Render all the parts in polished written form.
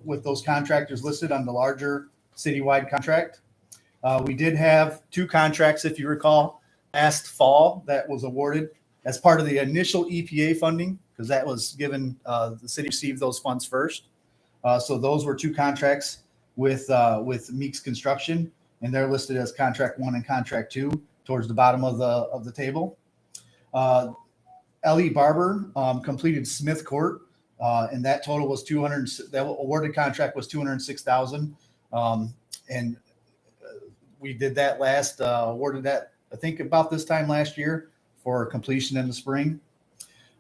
with those contractors listed on the larger citywide contract. We did have 2 contracts, if you recall, last fall that was awarded as part of the initial EPA funding, because that was given, the city received those funds first. So those were 2 contracts with Meeks Construction, and they're listed as contract 1 and contract 2 towards the bottom of the table. L.E. Barber completed Smith Court, and that total was 200. That awarded contract was 206,000, and we did that last awarded that I think about this time last year for completion in the spring.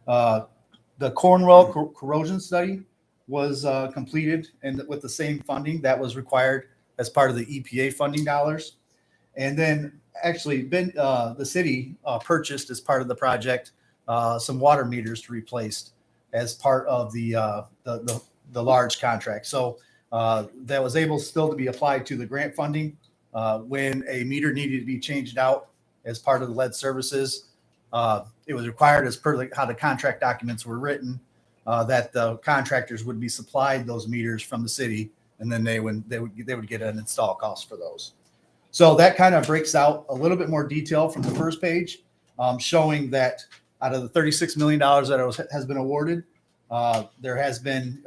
The Cornwell corrosion study was completed, and with the same funding that was required as part of the EPA funding dollars. And then actually the city purchased as part of the project some water meters to replace as part of the large contract. So that was able still to be applied to the grant funding when a meter needed to be changed out as part of the lead services. It was required as per how the contract documents were written that the contractors would be supplied those meters from the city, and then they would get an install cost for those. So that kind of breaks out a little bit more detail from the first page, showing that out of the $36 million that has been awarded, there has been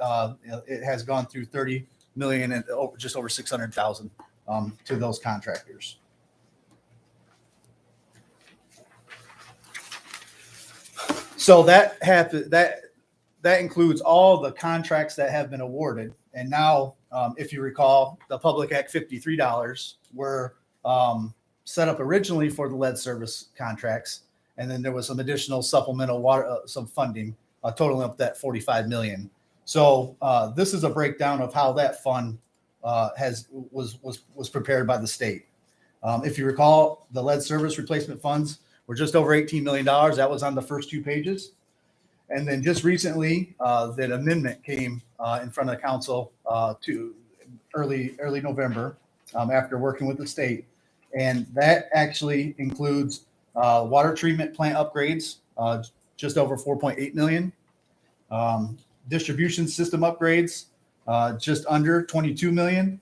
it has gone through $30 million and just over 600,000 to those contractors. So that includes all the contracts that have been awarded. And now, if you recall, the Public Act 53 dollars were set up originally for the lead service contracts, and then there was some additional supplemental water, some funding, totaling up that 45 million. So this is a breakdown of how that fund was prepared by the state. If you recall, the lead service replacement funds were just over $18 million. That was on the first 2 pages. And then just recently, that amendment came in front of the council to early November after working with the state. And that actually includes water treatment plant upgrades, just over 4.8 million. Distribution system upgrades, just under 22 million.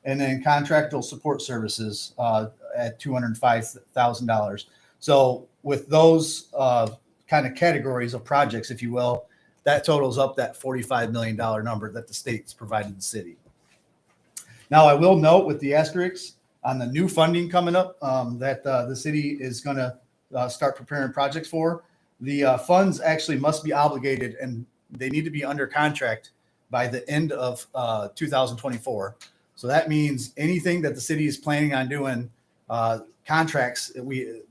And then contractual support services at $205,000. So with those kind of categories of projects, if you will, that totals up that $45 million number that the state's provided the city. Now, I will note with the asterisks on the new funding coming up that the city is going to start preparing projects for. The funds actually must be obligated, and they need to be under contract by the end of 2024. So that means anything that the city is planning on doing, contracts,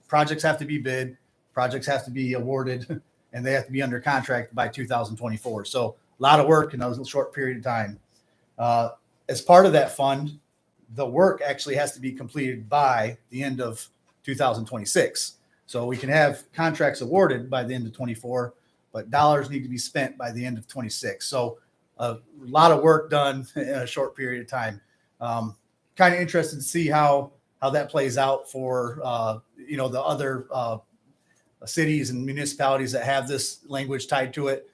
projects have to be bid, projects have to be awarded, and they have to be under contract by 2024. So a lot of work in a short period of time. As part of that fund, the work actually has to be completed by the end of 2026. So we can have contracts awarded by the end of 24, but dollars need to be spent by the end of 26. So a lot of work done in a short period of time. Kind of interested to see how that plays out for the other cities and municipalities that have this language tied to it,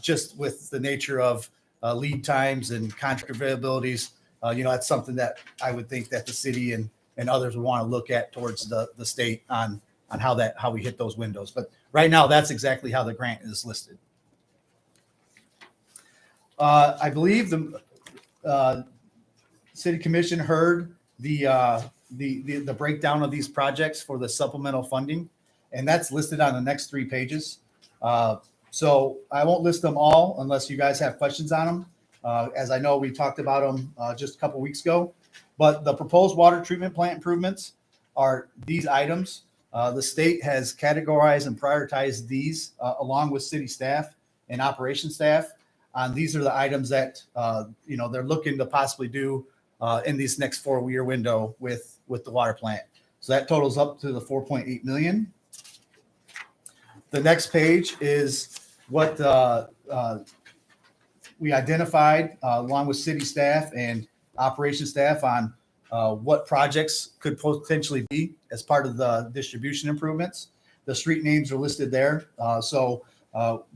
just with the nature of lead times and contract availabilities. That's something that I would think that the city and others would want to look at towards the state on how we hit those windows. But right now, that's exactly how the grant is listed. I believe the city commission heard the breakdown of these projects for the supplemental funding, and that's listed on the next 3 pages. So I won't list them all unless you guys have questions on them. As I know, we talked about them just a couple weeks ago, but the proposed water treatment plant improvements are these items. The state has categorized and prioritized these along with city staff and operations staff. These are the items that they're looking to possibly do in this next 4-year window with the water plant. So that totals up to the 4.8 million. The next page is what we identified along with city staff and operations staff on what projects could potentially be as part of the distribution improvements. The street names are listed there. So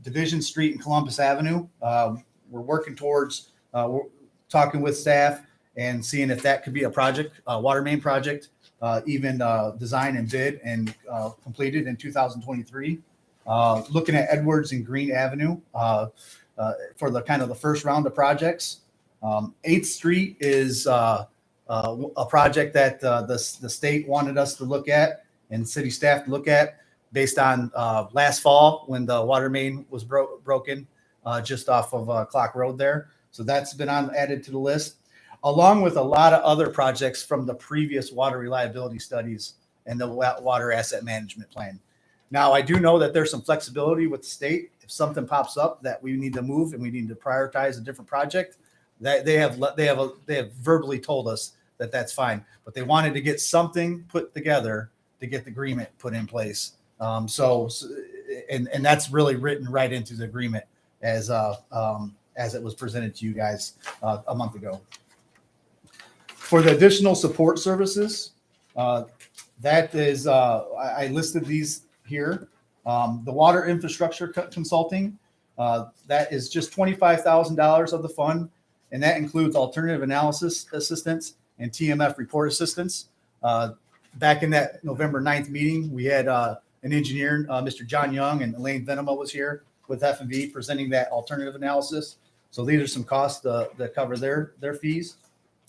Division Street and Columbus Avenue, we're working towards talking with staff and seeing if that could be a project, a water main project, even designed and bid and completed in 2023. Looking at Edwards and Green Avenue for the kind of the first round of projects. 8th Street is a project that the state wanted us to look at and city staff to look at based on last fall when the water main was broken just off of Clock Road there. So that's been added to the list, along with a lot of other projects from the previous water reliability studies and the water asset management plan. Now, I do know that there's some flexibility with the state. If something pops up that we need to move and we need to prioritize a different project, that they have verbally told us that that's fine. But they wanted to get something put together to get the agreement put in place. And that's really written right into the agreement as it was presented to you guys a month ago. For the additional support services, that is, I listed these here. The water infrastructure consulting, that is just $25,000 of the fund, and that includes alternative analysis assistance and TMF report assistance. Back in that November 9th meeting, we had an engineer, Mr. John Young, and Elaine Venema was here with F&V presenting that alternative analysis. So these are some costs that cover their fees.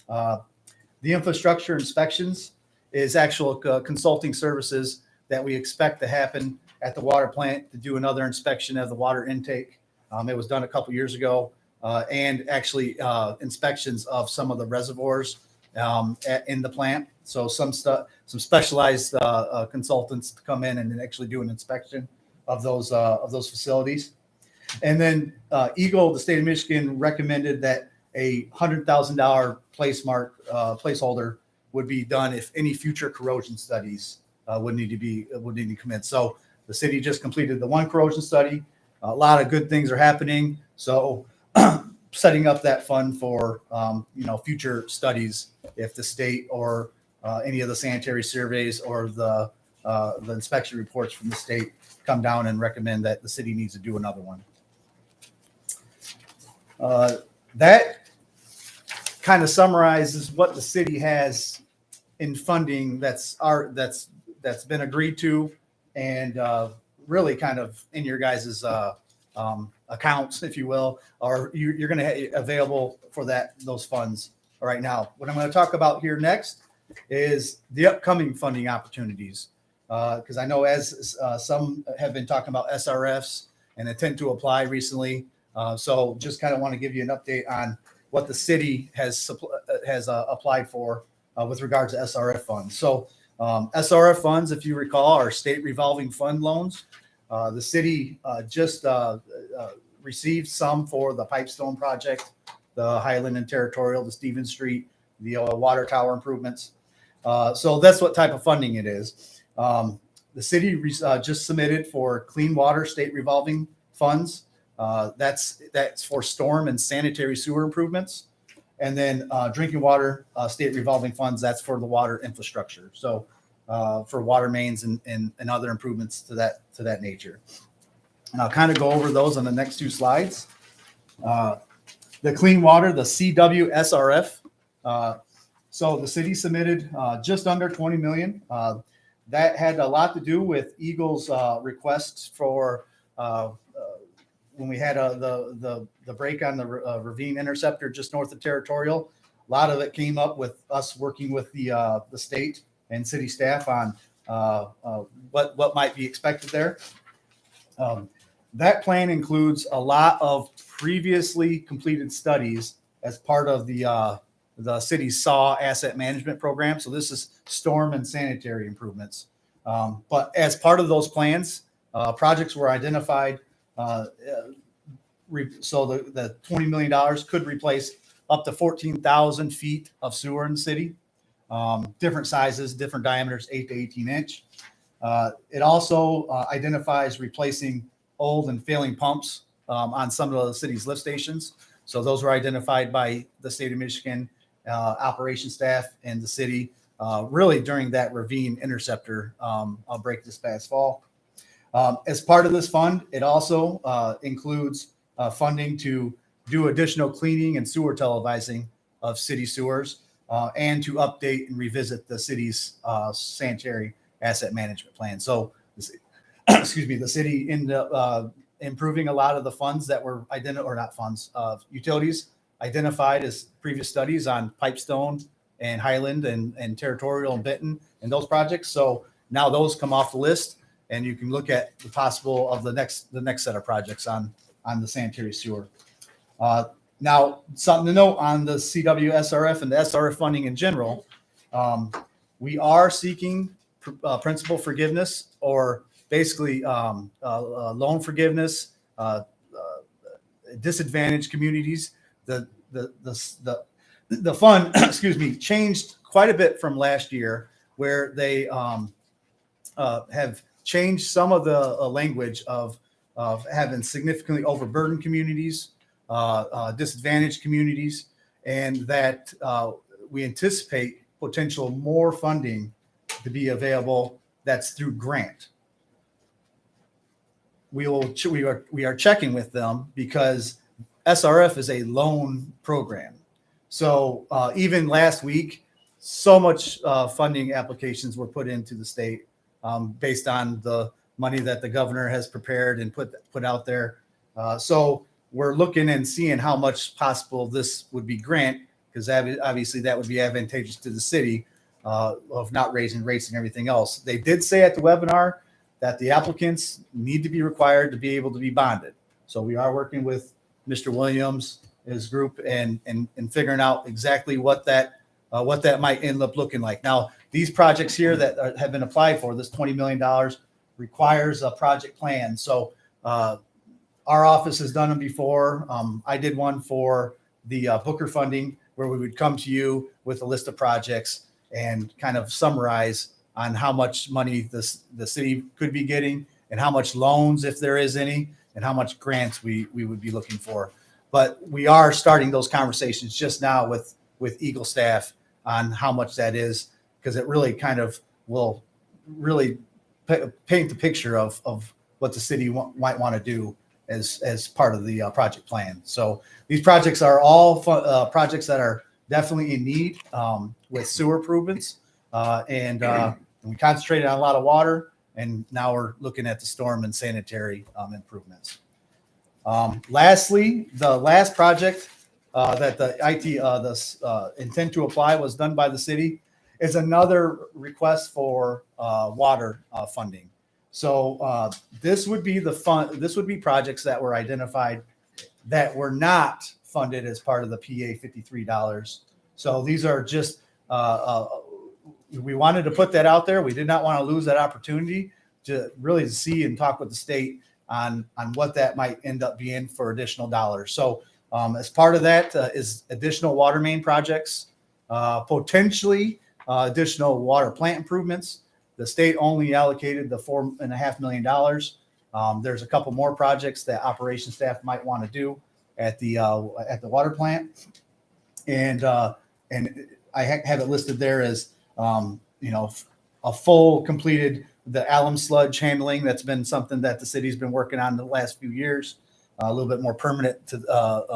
The infrastructure inspections is actual consulting services that we expect to happen at the water plant to do another inspection of the water intake. It was done a couple years ago, and actually inspections of some of the reservoirs in the plant. So some specialized consultants to come in and actually do an inspection of those facilities. And then Eagle, the state of Michigan, recommended that a $100,000 placeholder would be done if any future corrosion studies would need to come in. So the city just completed the one corrosion study. A lot of good things are happening. So setting up that fund for future studies if the state or any of the sanitary surveys or the inspection reports from the state come down and recommend that the city needs to do another one. That kind of summarizes what the city has in funding that's been agreed to and really kind of in your guys's accounts, if you will, or you're going to have available for those funds right now. What I'm going to talk about here next is the upcoming funding opportunities, because I know as some have been talking about SRFs and intend to apply recently. So just kind of want to give you an update on what the city has applied for with regards to SRF funds. So SRF funds, if you recall, are state revolving fund loans. The city just received some for the Pipestone project, the Highland and Territorial, the Stevens Street, the water tower improvements. So that's what type of funding it is. The city just submitted for clean water state revolving funds. That's for storm and sanitary sewer improvements. And then drinking water state revolving funds, that's for the water infrastructure. So for water mains and other improvements to that nature. And I'll kind of go over those on the next two slides. The clean water, the CWSRF. So the city submitted just under 20 million. That had a lot to do with Eagle's requests for when we had the break on the ravine interceptor just north of Territorial. A lot of it came up with us working with the state and city staff on what might be expected there. That plan includes a lot of previously completed studies as part of the city's SAW asset management program. So this is storm and sanitary improvements. But as part of those plans, projects were identified. So the $20 million could replace up to 14,000 feet of sewer in the city. Different sizes, different diameters, 8 to 18 inch. It also identifies replacing old and failing pumps on some of the city's lift stations. So those were identified by the state of Michigan operations staff and the city really during that ravine interceptor break this past fall. As part of this fund, it also includes funding to do additional cleaning and sewer televising of city sewers, and to update and revisit the city's sanitary asset management plan. So, excuse me, the city ended up improving a lot of the funds that were utilities identified as previous studies on Pipestone and Highland and Territorial and Benton and those projects. So now those come off the list, and you can look at the possible of the next set of projects on the sanitary sewer. Now, something to note on the CW SRF and the SRF funding in general, we are seeking principal forgiveness, or basically loan forgiveness, disadvantaged communities. The fund, excuse me, changed quite a bit from last year, where they have changed some of the language of having significantly overburdened communities, disadvantaged communities, and that we anticipate potential more funding to be available that's through grant. We are checking with them because SRF is a loan program. So even last week, so much funding applications were put into the state based on the money that the governor has prepared and put out there. So we're looking and seeing how much possible this would be grant, because obviously that would be advantageous to the city of not raising rates and everything else. They did say at the webinar that the applicants need to be required to be able to be bonded. So we are working with Mr. Williams, his group, and figuring out exactly what that might end up looking like. Now, these projects here that have been applied for, this $20 million, requires a project plan. So our office has done them before. I did one for the Booker funding, where we would come to you with a list of projects and kind of summarize on how much money the city could be getting, and how much loans, if there is any, and how much grants we would be looking for. But we are starting those conversations just now with Eagle staff on how much that is, because it really kind of will really paint the picture of what the city might want to do as part of the project plan. So these projects are all projects that are definitely in need with sewer improvements, and we concentrated on a lot of water, and now we're looking at the storm and sanitary improvements. Lastly, the last project that the intent to apply was done by the city is another request for water funding. So this would be this would be projects that were identified that were not funded as part of the PA $53. So these are just we wanted to put that out there. We did not want to lose that opportunity to really see and talk with the state on what that might end up being for additional dollars. So as part of that is additional water main projects, potentially additional water plant improvements. The state only allocated the $4.5 million. There's a couple more projects that operations staff might want to do at the water plant, and I have it listed there as a full completed the alum sludge handling. That's been something that the city's been working on the last few years. A little bit more permanent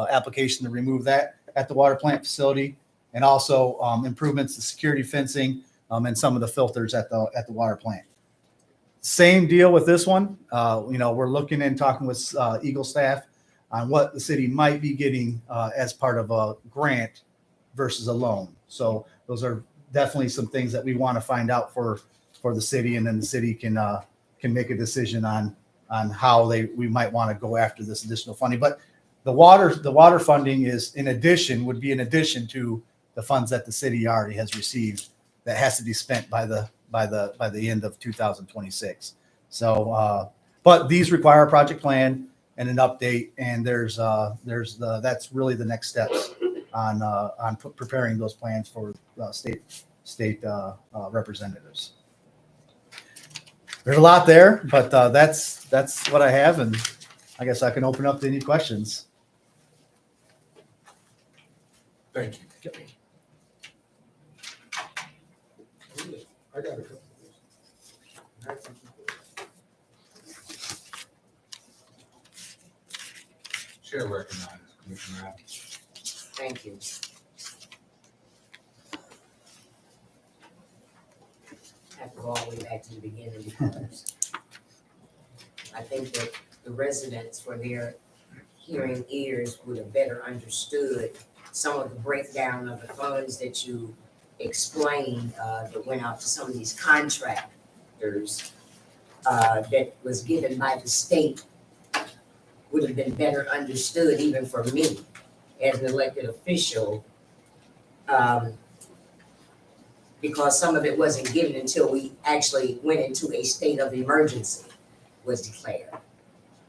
application to remove that at the water plant facility, and also improvements to security fencing and some of the filters at the water plant. Same deal with this one. We're looking and talking with Eagle staff on what the city might be getting as part of a grant versus a loan. So those are definitely some things that we want to find out for the city, and then the city can make a decision on how we might want to go after this additional funding. But the water funding would be in addition to the funds that the city already has received that has to be spent by the end of 2026. So, but these require a project plan and an update, and that's really the next steps on preparing those plans for state representatives. There's a lot there, but that's what I have, and I guess I can open up to any questions. Thank you. I got a couple of questions. Chair recognizes Commissioner Adams. Thank you. I have to go all the way back to the beginning because I think that the residents for their hearing ears would have better understood some of the breakdown of the funds that you explained, that went out to some of these contractors, that was given by the state would have been better understood even for me as an elected official. Because some of it wasn't given until we actually went into a state of emergency was declared,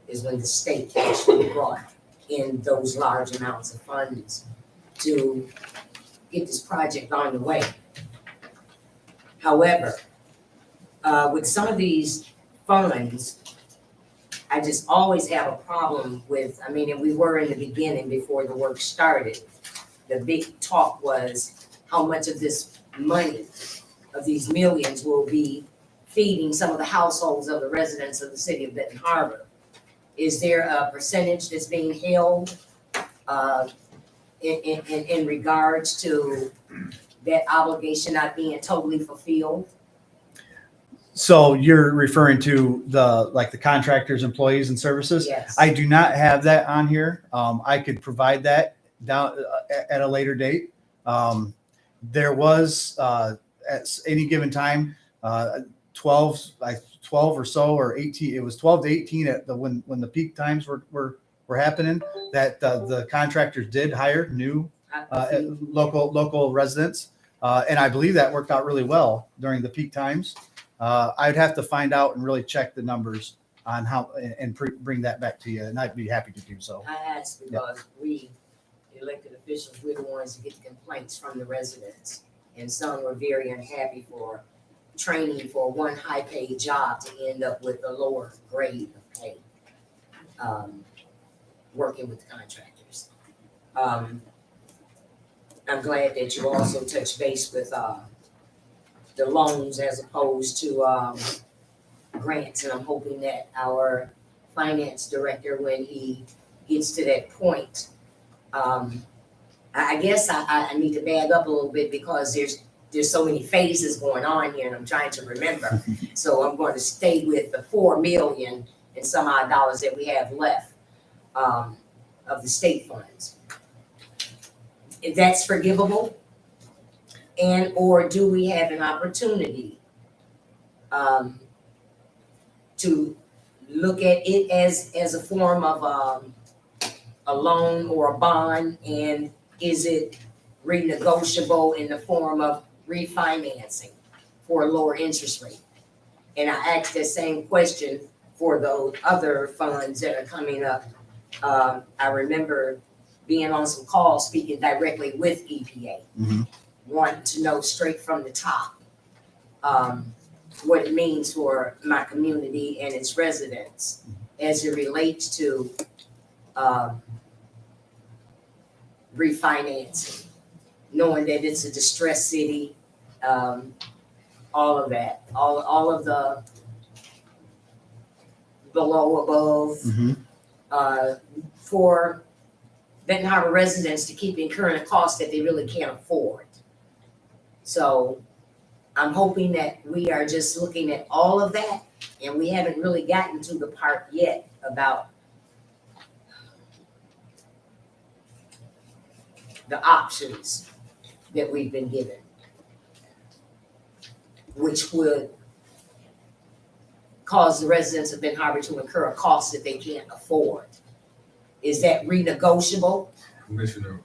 is when the state actually brought in those large amounts of funds to get this project on the way. However, with some of these funds, I just always have a problem with, I mean, and we were in the beginning before the work started. The big talk was how much of this money, of these millions, will be feeding some of the households of the residents of the city of Benton Harbor. Is there a percentage that's being held in regards to that obligation not being totally fulfilled? So you're referring to the contractors, employees, and services? Yes. I do not have that on here. I could provide that down at a later date. There was at any given time 12 or so, or 18. It was 12 to 18 at when the peak times were happening. That the contractors did hire new local residents, and I believe that worked out really well during the peak times. I'd have to find out and really check the numbers on how and bring that back to you, and I'd be happy to do so. I ask because we elected officials, we're the ones who get the complaints from the residents. And some were very unhappy for training for one high-paid job to end up with a lower grade of pay, working with the contractors. I'm glad that you also touched base with the loans as opposed to grants, and I'm hoping that our finance director, when he gets to that point, I guess I need to bag up a little bit because there's so many phases going on here and I'm trying to remember. So I'm going to stay with the 4 million and some odd dollars that we have left of the state funds. If that's forgivable, and or do we have an opportunity to look at it as a form of a loan or a bond, and is it renegotiable in the form of refinancing for a lower interest rate? And I asked the same question for those other funds that are coming up. I remember being on some calls speaking directly with EPA, wanting to know straight from the top what it means for my community and its residents as it relates to refinancing, knowing that it's a distressed city, all of that, all of the below, above, for Benton Harbor residents to keep incurring a cost that they really can't afford. So I'm hoping that we are just looking at all of that, and we haven't really gotten to the part yet about the options that we've been given, which would cause the residents of Benton Harbor to incur a cost that they can't afford. Is that renegotiable? Commissioner,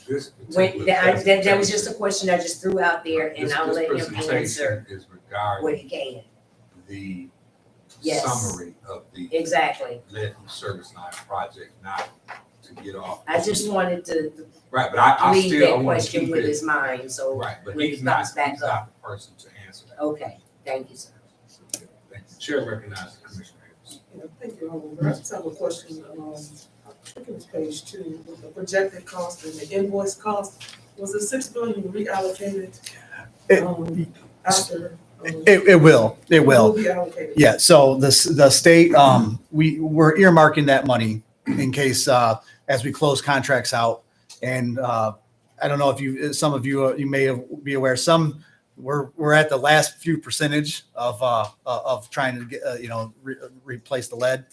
this When, that was just a question I just threw out there, and I'll let him presentation answer is what regarding he can. the Yes. summary of the Exactly. lead service line project, not to get off. I just wanted to Right, but I leave still that want to question keep with it. his mind, so, Right, but when he he's not comes back the person to answer that. okay, thank you, sir. Thank you. Chair recognizes Commissioner Harris. Yeah, thank you, Honorable. I just have a question, I think it's page 2, with the projected cost and the invoice cost. Was the $6 billion reallocated, after? It will. It will be allocated. Yeah, so the state, we're earmarking that money in case as we close contracts out. And I don't know if some of you, you may be aware, we're at the last few percentage of trying to get, replace the lead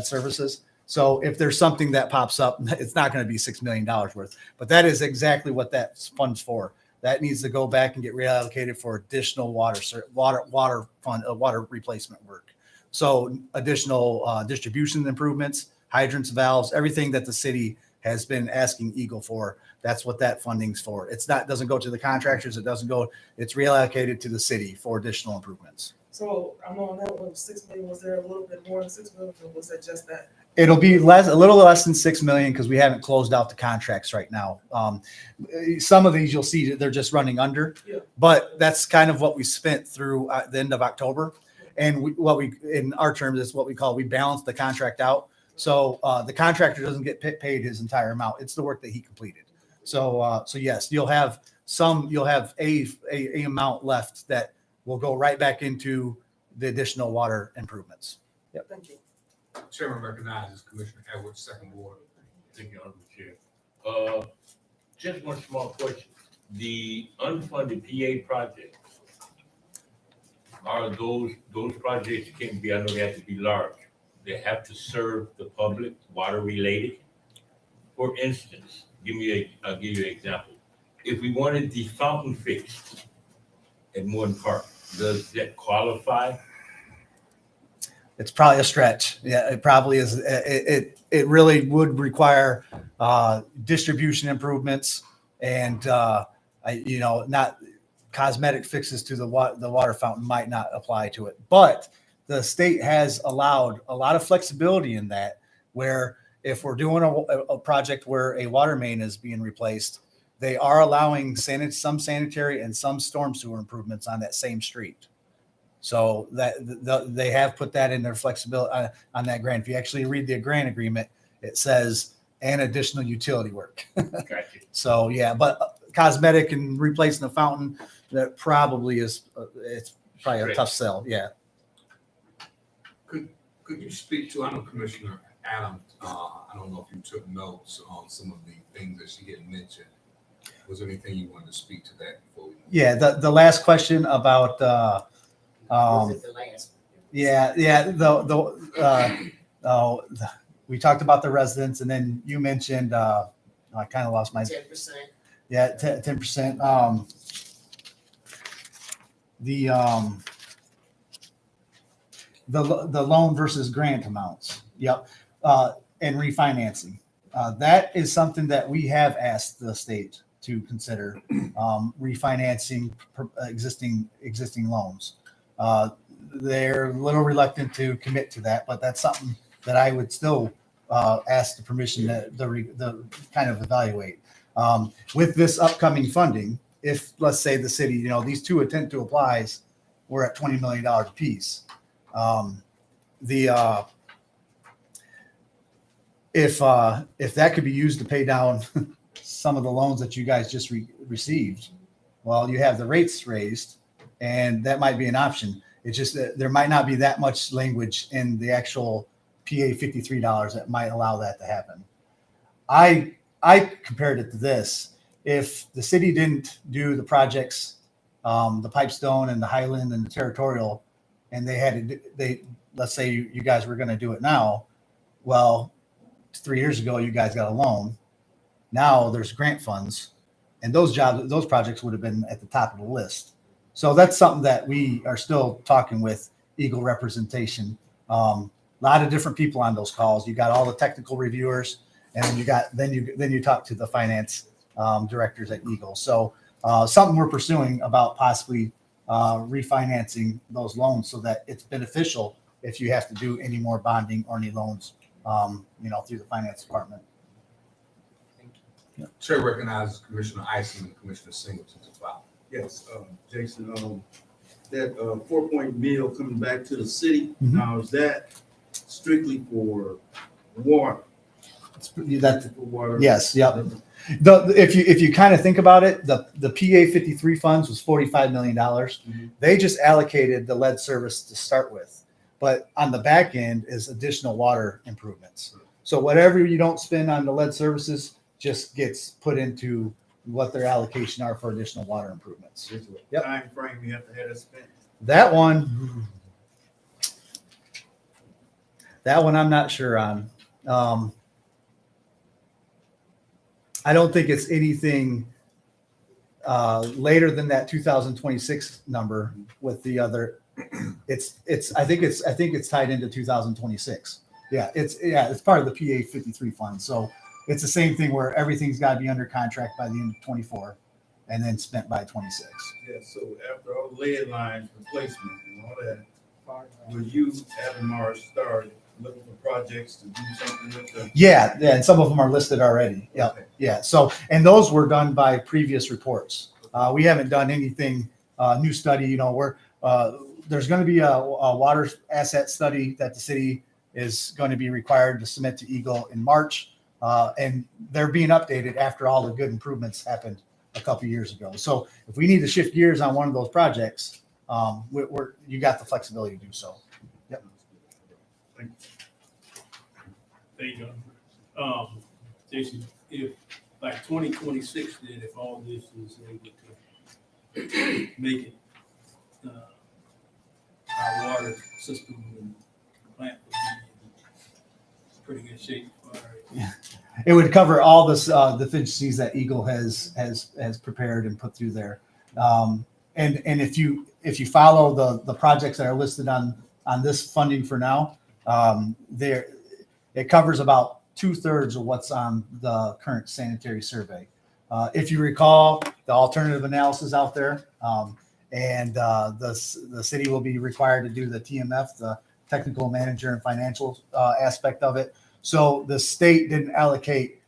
services. So if there's something that pops up, it's not going to be $6 million worth, but that is exactly what that fund's for. That needs to go back and get reallocated for additional water replacement work. So additional distribution improvements, hydrants, valves, everything that the city has been asking Eagle for. That's what that funding's for. Doesn't go to the contractors. It's reallocated to the city for additional improvements. So I'm on that one, 6 million, was there a little bit more than 6 million, or was that just that? It'll be a little less than 6 million because we haven't closed out the contracts right now. Some of these you'll see they're just running under, Yeah. but that's kind of what we spent through the end of October. And in our terms, is what we call, we balance the contract out. So the contractor doesn't get paid his entire amount. It's the work that he completed. So yes, you'll have a amount left that will go right back into the additional water improvements. Yep. Thank you. Chairman recognizes Commissioner Edwards, second ward. Thank you, Honorable Chair. Just one small question. The unfunded PA project, are those projects can be, I know they have to be large. They have to serve the public, water related. For instance, I'll give you an example. If we wanted the fountain fixed at Morton Park, does that qualify? It's probably a stretch. Yeah, it probably is. It really would require distribution improvements and not cosmetic fixes to the water fountain might not apply to it. But the state has allowed a lot of flexibility in that, where if we're doing a project where a water main is being replaced, they are allowing some sanitary and some storm sewer improvements on that same street. So that they have put that in their flexibility on that grant. If you actually read the grant agreement, it says and additional utility work. Gotcha. So yeah, but cosmetic and replacing the fountain, that probably is it's probably a tough sell. Yeah. Could you speak to, I know Commissioner Adams, I don't know if you took notes on some of the things that she had mentioned. Was there anything you wanted to speak to that before we? Yeah, the last question about Was it the last? we talked about the residents, and then you mentioned I kind of lost my 10%. Yeah, 10%. The loan versus grant amounts. Yep. And refinancing. That is something that we have asked the state to consider, refinancing existing loans. They're a little reluctant to commit to that, but that's something that I would still ask the permission to kind of evaluate. With this upcoming funding, if let's say the city, these two intent to applies, we're at $20 million a piece. If that could be used to pay down some of the loans that you guys just received, well, you have the rates raised, and that might be an option. It's just that there might not be that much language in the actual PA $53 that might allow that to happen. I compared it to this. If the city didn't do the projects, the Pipestone and the Highland and the Territorial, and let's say you guys were going to do it now, well, 3 years ago, you guys got a loan. Now there's grant funds, and those projects would have been at the top of the list. So that's something that we are still talking with Eagle representation. A lot of different people on those calls. You got all the technical reviewers, and then you talk to the finance directors at Eagle. So something we're pursuing about possibly refinancing those loans so that it's beneficial if you have to do any more bonding or any loans, through the finance department. Chair recognizes Commissioner Isom and Commissioner Singleton to file. Yes, Jason, that 4-point meal coming back to the city, Mhm. now is that strictly for water? That For water? yes, yep. If you kind of think about it, the PA 53 funds was $45 million. Mhm. They just allocated the lead service to start with, but on the back end is additional water improvements. So whatever you don't spend on the lead services just gets put into what their allocation are for additional water improvements. There's a Yep. time frame you have to have it spent. That one, I'm not sure on. I don't think it's anything later than that 2026 number with the other. I think it's tied into 2026. Yeah, it's part of the PA 53 fund. So it's the same thing where everything's got to be under contract by the end of 24 and then spent by 26. Yeah, so after all the lead lines replacement and all that, will you, Adam Morris, start looking for projects to do something with the? Yeah, and some of them are listed already. Yeah. Okay. Yeah, so, and those were done by previous reports. We haven't done anything, new study, there's going to be a water asset study that the city is going to be required to submit to Eagle in March. And they're being updated after all the good improvements happened a couple years ago. So if we need to shift gears on one of those projects, you got the flexibility to do so. There you go. Jason, if like 2026, then if all this is able to make it, our water system and plant would be in pretty good shape. It would cover all this deficiencies that Eagle has prepared and put through there. And if you follow the projects that are listed on this funding for now, it covers about 2/3 of what's on the current sanitary survey. If you recall the alternative analysis out there, and the city will be required to do the TMF, the technical manager and financial aspect of it. So the state didn't allocate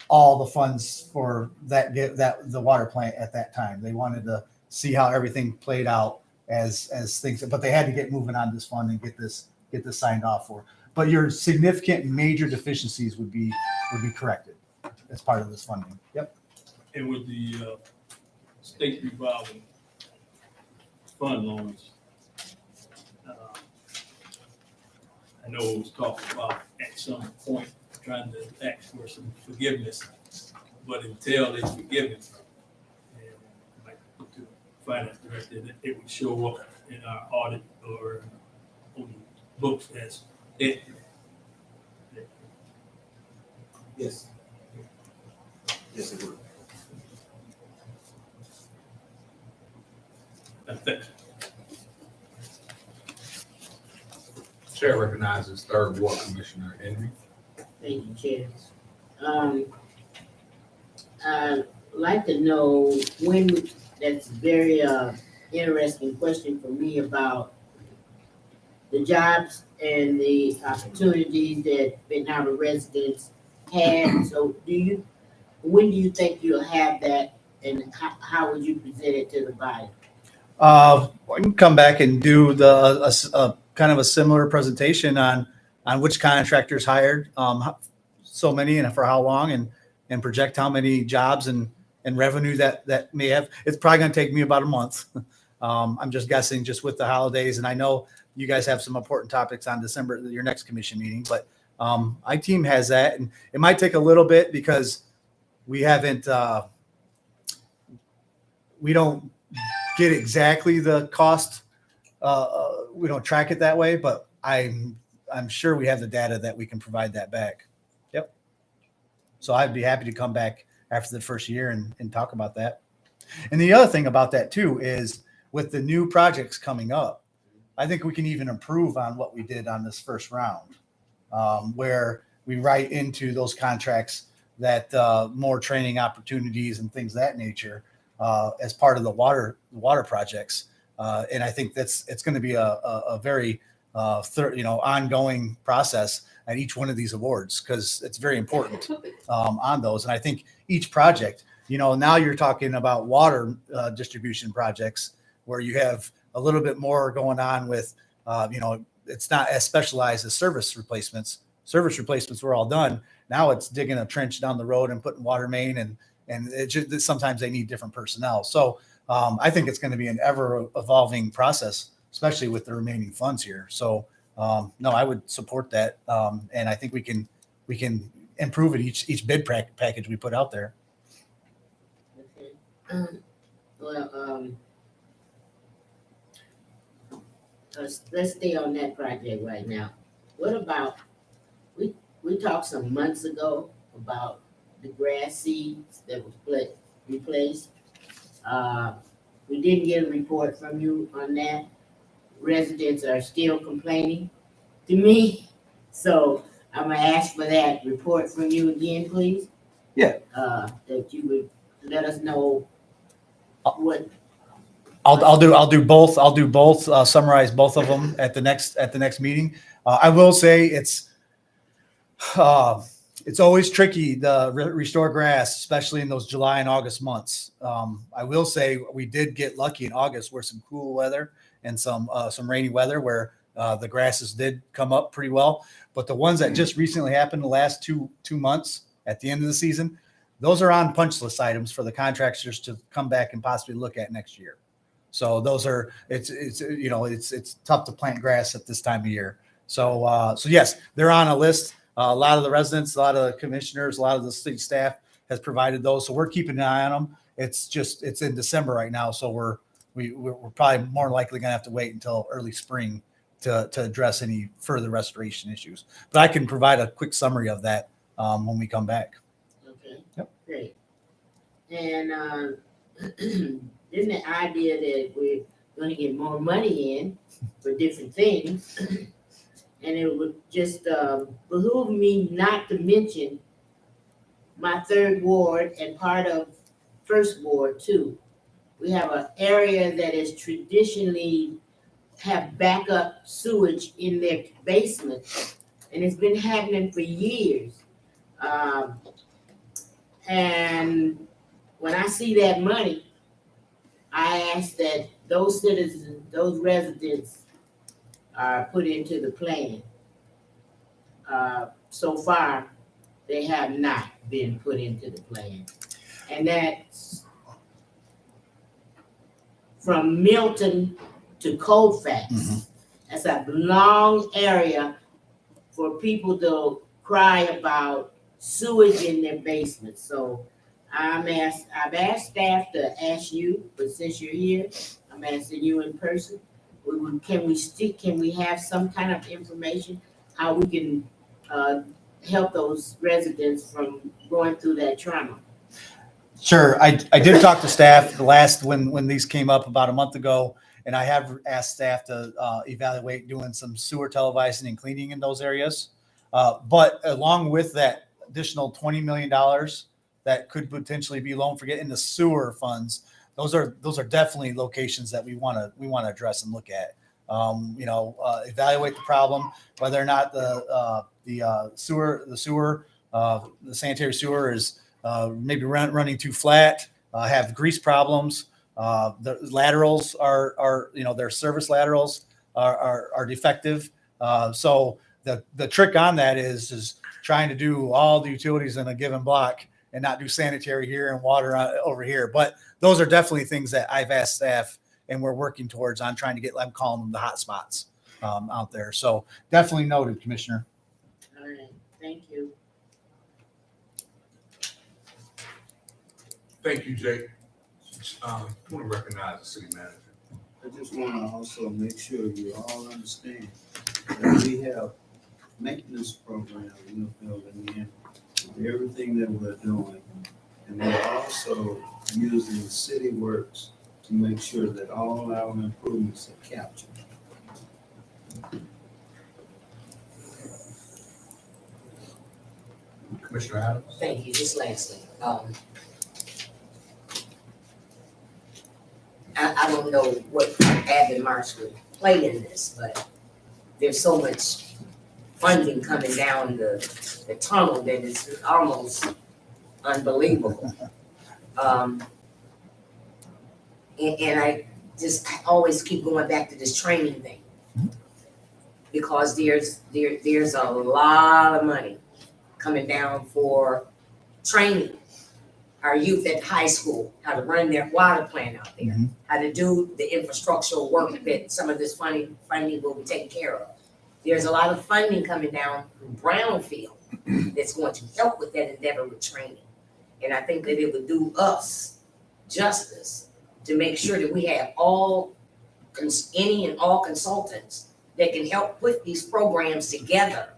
all the funds for the water plant at that time. They wanted to see how everything played out as things, but they had to get moving on this fund and get this signed off for. But your significant major deficiencies would be corrected as part of this funding. Yep. And with the state revolving fund loans, I know it was talked about at some point trying to ask for some forgiveness, but until they forgive it, and like to the finance director, that it would show up in our audit or on the books as it. Yes. Yes, it would. Thanks. Chair recognizes third ward Commissioner Henry. Thank you, Chair. I'd like to know when, that's a very interesting question for me about the jobs and the opportunities that Ben Harbor residents had. So when do you think you'll have that, and how would you present it to the body? I can come back and do a kind of a similar presentation on which contractors hired, so many and for how long, and project how many jobs and revenue that may have. It's probably going to take me about a month. I'm just guessing, just with the holidays, and I know you guys have some important topics on December, your next commission meeting, but my team has that, and it might take a little bit because we haven't, we don't get exactly the cost. We don't track it that way, but I'm sure we have the data that we can provide that back. Yep. So I'd be happy to come back after the first year and talk about that. And the other thing about that too is with the new projects coming up, I think we can even improve on what we did on this first round, where we write into those contracts that more training opportunities and things of that nature as part of the water projects. And I think it's going to be a very ongoing process at each one of these awards, because it's very important on those. And I think each project, now you're talking about water distribution projects where you have a little bit more going on with, it's not as specialized as service replacements. Service replacements were all done. Now it's digging a trench down the road and putting water main, and it just, sometimes they need different personnel. So I think it's going to be an ever evolving process, especially with the remaining funds here. So no, I would support that. And I think we can we can improve it each bid package we put out there. Okay. Well, let's stay on that project right now. What about, we talked some months ago about the grass seeds that was replaced. We didn't get a report from you on that. Residents are still complaining to me, so I'm gonna ask for that report from you again, please. Yeah. That you would let us know what. I'll do both. I'll do both. Summarize both of them at the next meeting. I will say it's always tricky to restore grass, especially in those July and August months. I will say we did get lucky in August where some cool weather and some rainy weather where the grasses did come up pretty well. But the ones that just recently happened the last two months at the end of the season, those are on punch list items for the contractors to come back and possibly look at next year. So those are it's tough to plant grass at this time of year. So yes, they're on a list. A lot of the residents, a lot of the commissioners, a lot of the city staff has provided those. So we're keeping an eye on them. It's in December right now, so we're probably more likely gonna have to wait until early spring to address any further restoration issues. But I can provide a quick summary of that when we come back. Okay. Yep. Great. And then the idea that we're gonna get more money in for different things, and it would just behoove me not to mention my third ward and part of first ward too. We have an area that is traditionally have backup sewage in their basement, and it's been happening for years. And when I see that money, I ask that those citizens, those residents are put into the plan. So far, they have not been put into the plan. And that's from Milton to Colfax. Mhm. That's a long area for people to cry about sewage in their basement. So I've asked staff to ask you, but since you're here, I'm asking you in person. Can we have some kind of information, how we can help those residents from going through that trauma? Sure. I did talk to staff when these came up about a month ago, and I have asked staff to evaluate doing some sewer televising and cleaning in those areas. But along with that additional $20 million that could potentially be loaned for getting the sewer funds, those are definitely locations that we want to address and look at. Evaluate the problem, whether or not the sanitary sewer is maybe running too flat, have grease problems. The laterals are their service laterals are defective. So the trick on that is trying to do all the utilities in a given block and not do sanitary here and water over here. But those are definitely things that I've asked staff and we're working towards on trying to get, I'm calling them the hot spots out there. So definitely noted, Commissioner. All right, thank you. Thank you, Jake. I want to recognize the city manager. I just want to also make sure you all understand that we have maintenance programs in the building and everything that we're doing. And we're also using City Works to make sure that all our improvements are captured. Commissioner Adams? Thank you. Just lastly, I don't know what Abby Marks would play in this, but there's so much funding coming down the tunnel that it's almost unbelievable. And I always keep going back to this training thing, because there's a lot of money coming down for training our youth at high school, how to run their water plant out there, Mhm. how to do the infrastructural work that some of this funding will be taken care of. There's a lot of funding coming down from brownfield that's going to help with that endeavor with training. And I think that it would do us justice to make sure that we have any and all consultants that can help put these programs together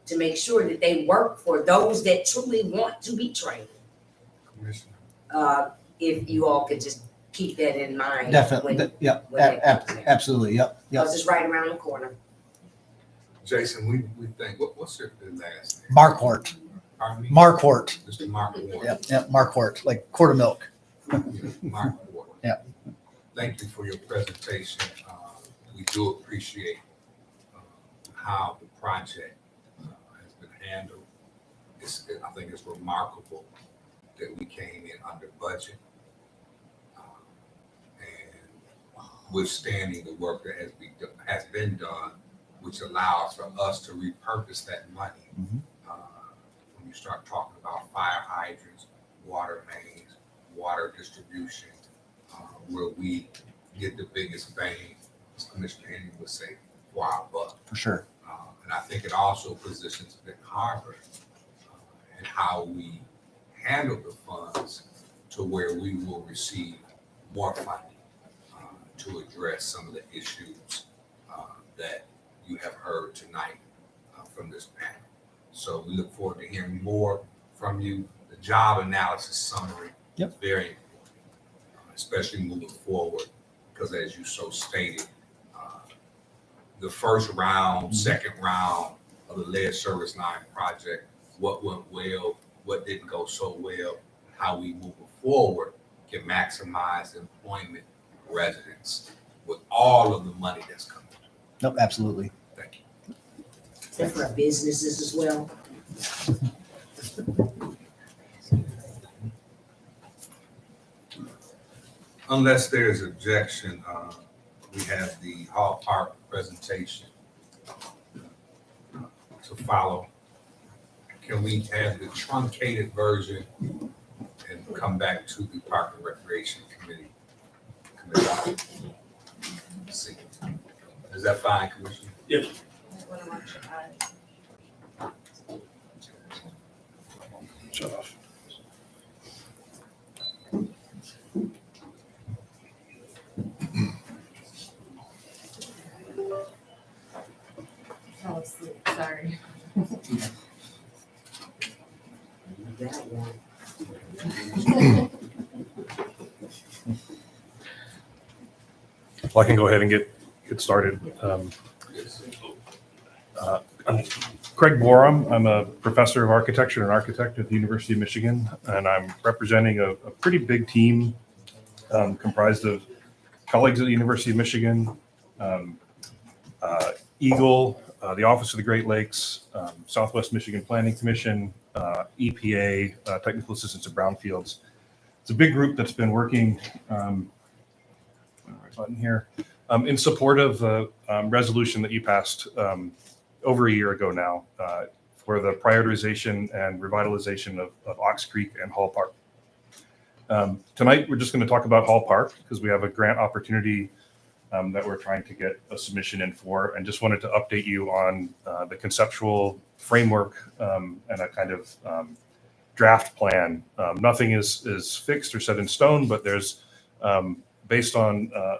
to make sure that they work for those that truly want to be trained. Commissioner. If you all could just keep that in mind. Definitely, yep, when that comes in. absolutely, yep, yep. Because it's right around the corner. Jason, we think, what's your last name? Marquardt, Pardon me? Marquardt, Mr. Mark Ward. yep, yep, Marquardt, like quart of milk. Mark Ward. Yeah. Thank you for your presentation. We do appreciate how the project has been handled. I think it's remarkable that we came in under budget and withstanding the work that has been done, which allows for us to repurpose that money. Mhm. When you start talking about fire hydrants, water mains, water distribution, where we get the biggest bang, as Commissioner Henry would say, for our buck. For sure. And I think it also positions Benton Harbor and how we handle the funds to where we will receive more funding to address some of the issues that you have heard tonight from this panel. So we look forward to hearing more from you. The job analysis summary is very important, especially moving forward, because as you so stated, the first round, second round of the lead service line project, what went well, what didn't go so well, how we move forward can maximize employment residents with all of the money that's coming. Nope, absolutely. Thank you. Except for our businesses as well. Unless there's objection, we have the Hall Park presentation to follow. Can we have the truncated version and come back to the Park and Recreation Committee? See. Is that fine, Commissioner? Yes. Shut off. Oh, sorry. That one. Well, I can go ahead and get started. I'm Craig Borum. I'm a professor of architecture and architect at the University of Michigan, and I'm representing a pretty big team comprised of colleagues at the University of Michigan, Eagle, the Office of the Great Lakes, Southwest Michigan Planning Commission, EPA, Technical Assistance of Brownfields. It's a big group that's been working button here, in support of the resolution that you passed over a year ago now for the prioritization and revitalization of Ox Creek and Hall Park. Tonight, we're just going to talk about Hall Park because we have a grant opportunity that we're trying to get a submission in for, and just wanted to update you on the conceptual framework and a kind of draft plan. Nothing is fixed or set in stone, but there's based on a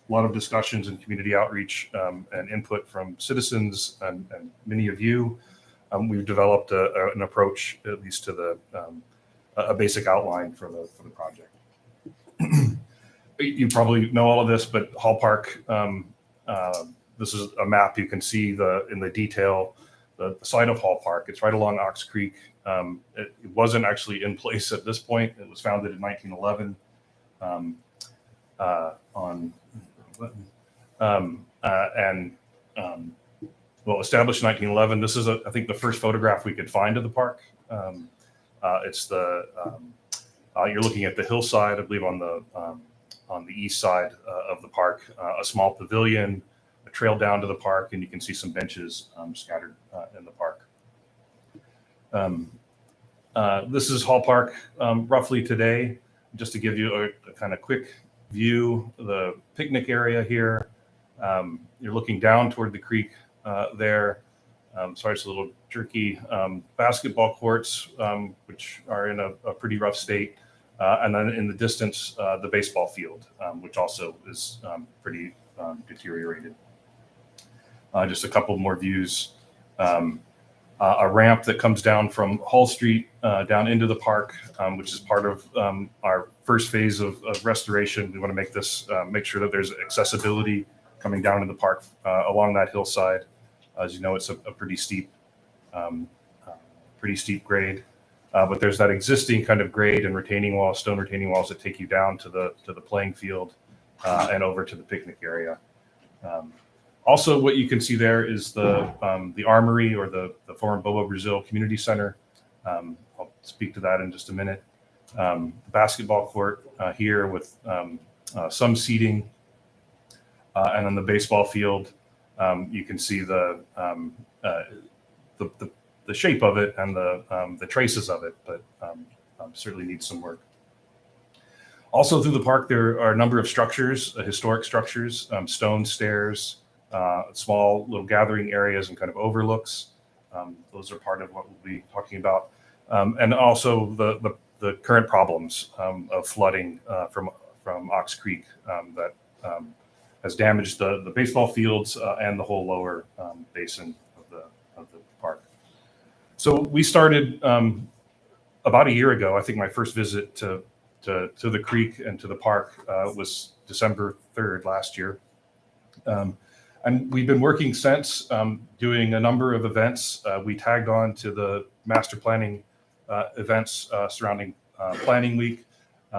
lot of discussions and community outreach and input from citizens and many of you, we've developed an approach, at least to the a basic outline for the project. You probably know all of this, but Hall Park, this is a map. You can see in the detail the site of Hall Park. It's right along Ox Creek. It wasn't actually in place at this point. It was founded in 1911. Established in 1911. This is, I think, the first photograph we could find of the park. It's you're looking at the hillside, I believe, on the east side of the park. A small pavilion, a trail down to the park, and you can see some benches scattered in the park. This is Hall Park roughly today. Just to give you a kind of quick view, the picnic area here. You're looking down toward the creek there. Sorry, it's a little jerky. Basketball courts, which are in a pretty rough state. And then in the distance, the baseball field, which also is pretty deteriorated. Just a couple more views. A ramp that comes down from Hall Street down into the park, which is part of our first phase of restoration. We want to make this, make sure that there's accessibility coming down in the park along that hillside. As you know, it's a pretty steep grade. But there's that existing kind of grade and retaining walls, stone retaining walls that take you down to the playing field and over to the picnic area. Also, what you can see there is the Armory, or the former Bobo Brazil Community Center. I'll speak to that in just a minute. Basketball court here with some seating, and then the baseball field. You can see the shape of it and the traces of it, but certainly needs some work. Also through the park, there are a number of structures, historic structures, stone stairs, small little gathering areas and kind of overlooks. Those are part of what we'll be talking about. And also the current problems of flooding from Ox Creek that has damaged the baseball fields and the whole lower basin of the park. So we started about a year ago. I think my first visit to the creek and to the park was December 3rd last year. And we've been working since, doing a number of events. We tagged on to the master planning events surrounding Planning Week.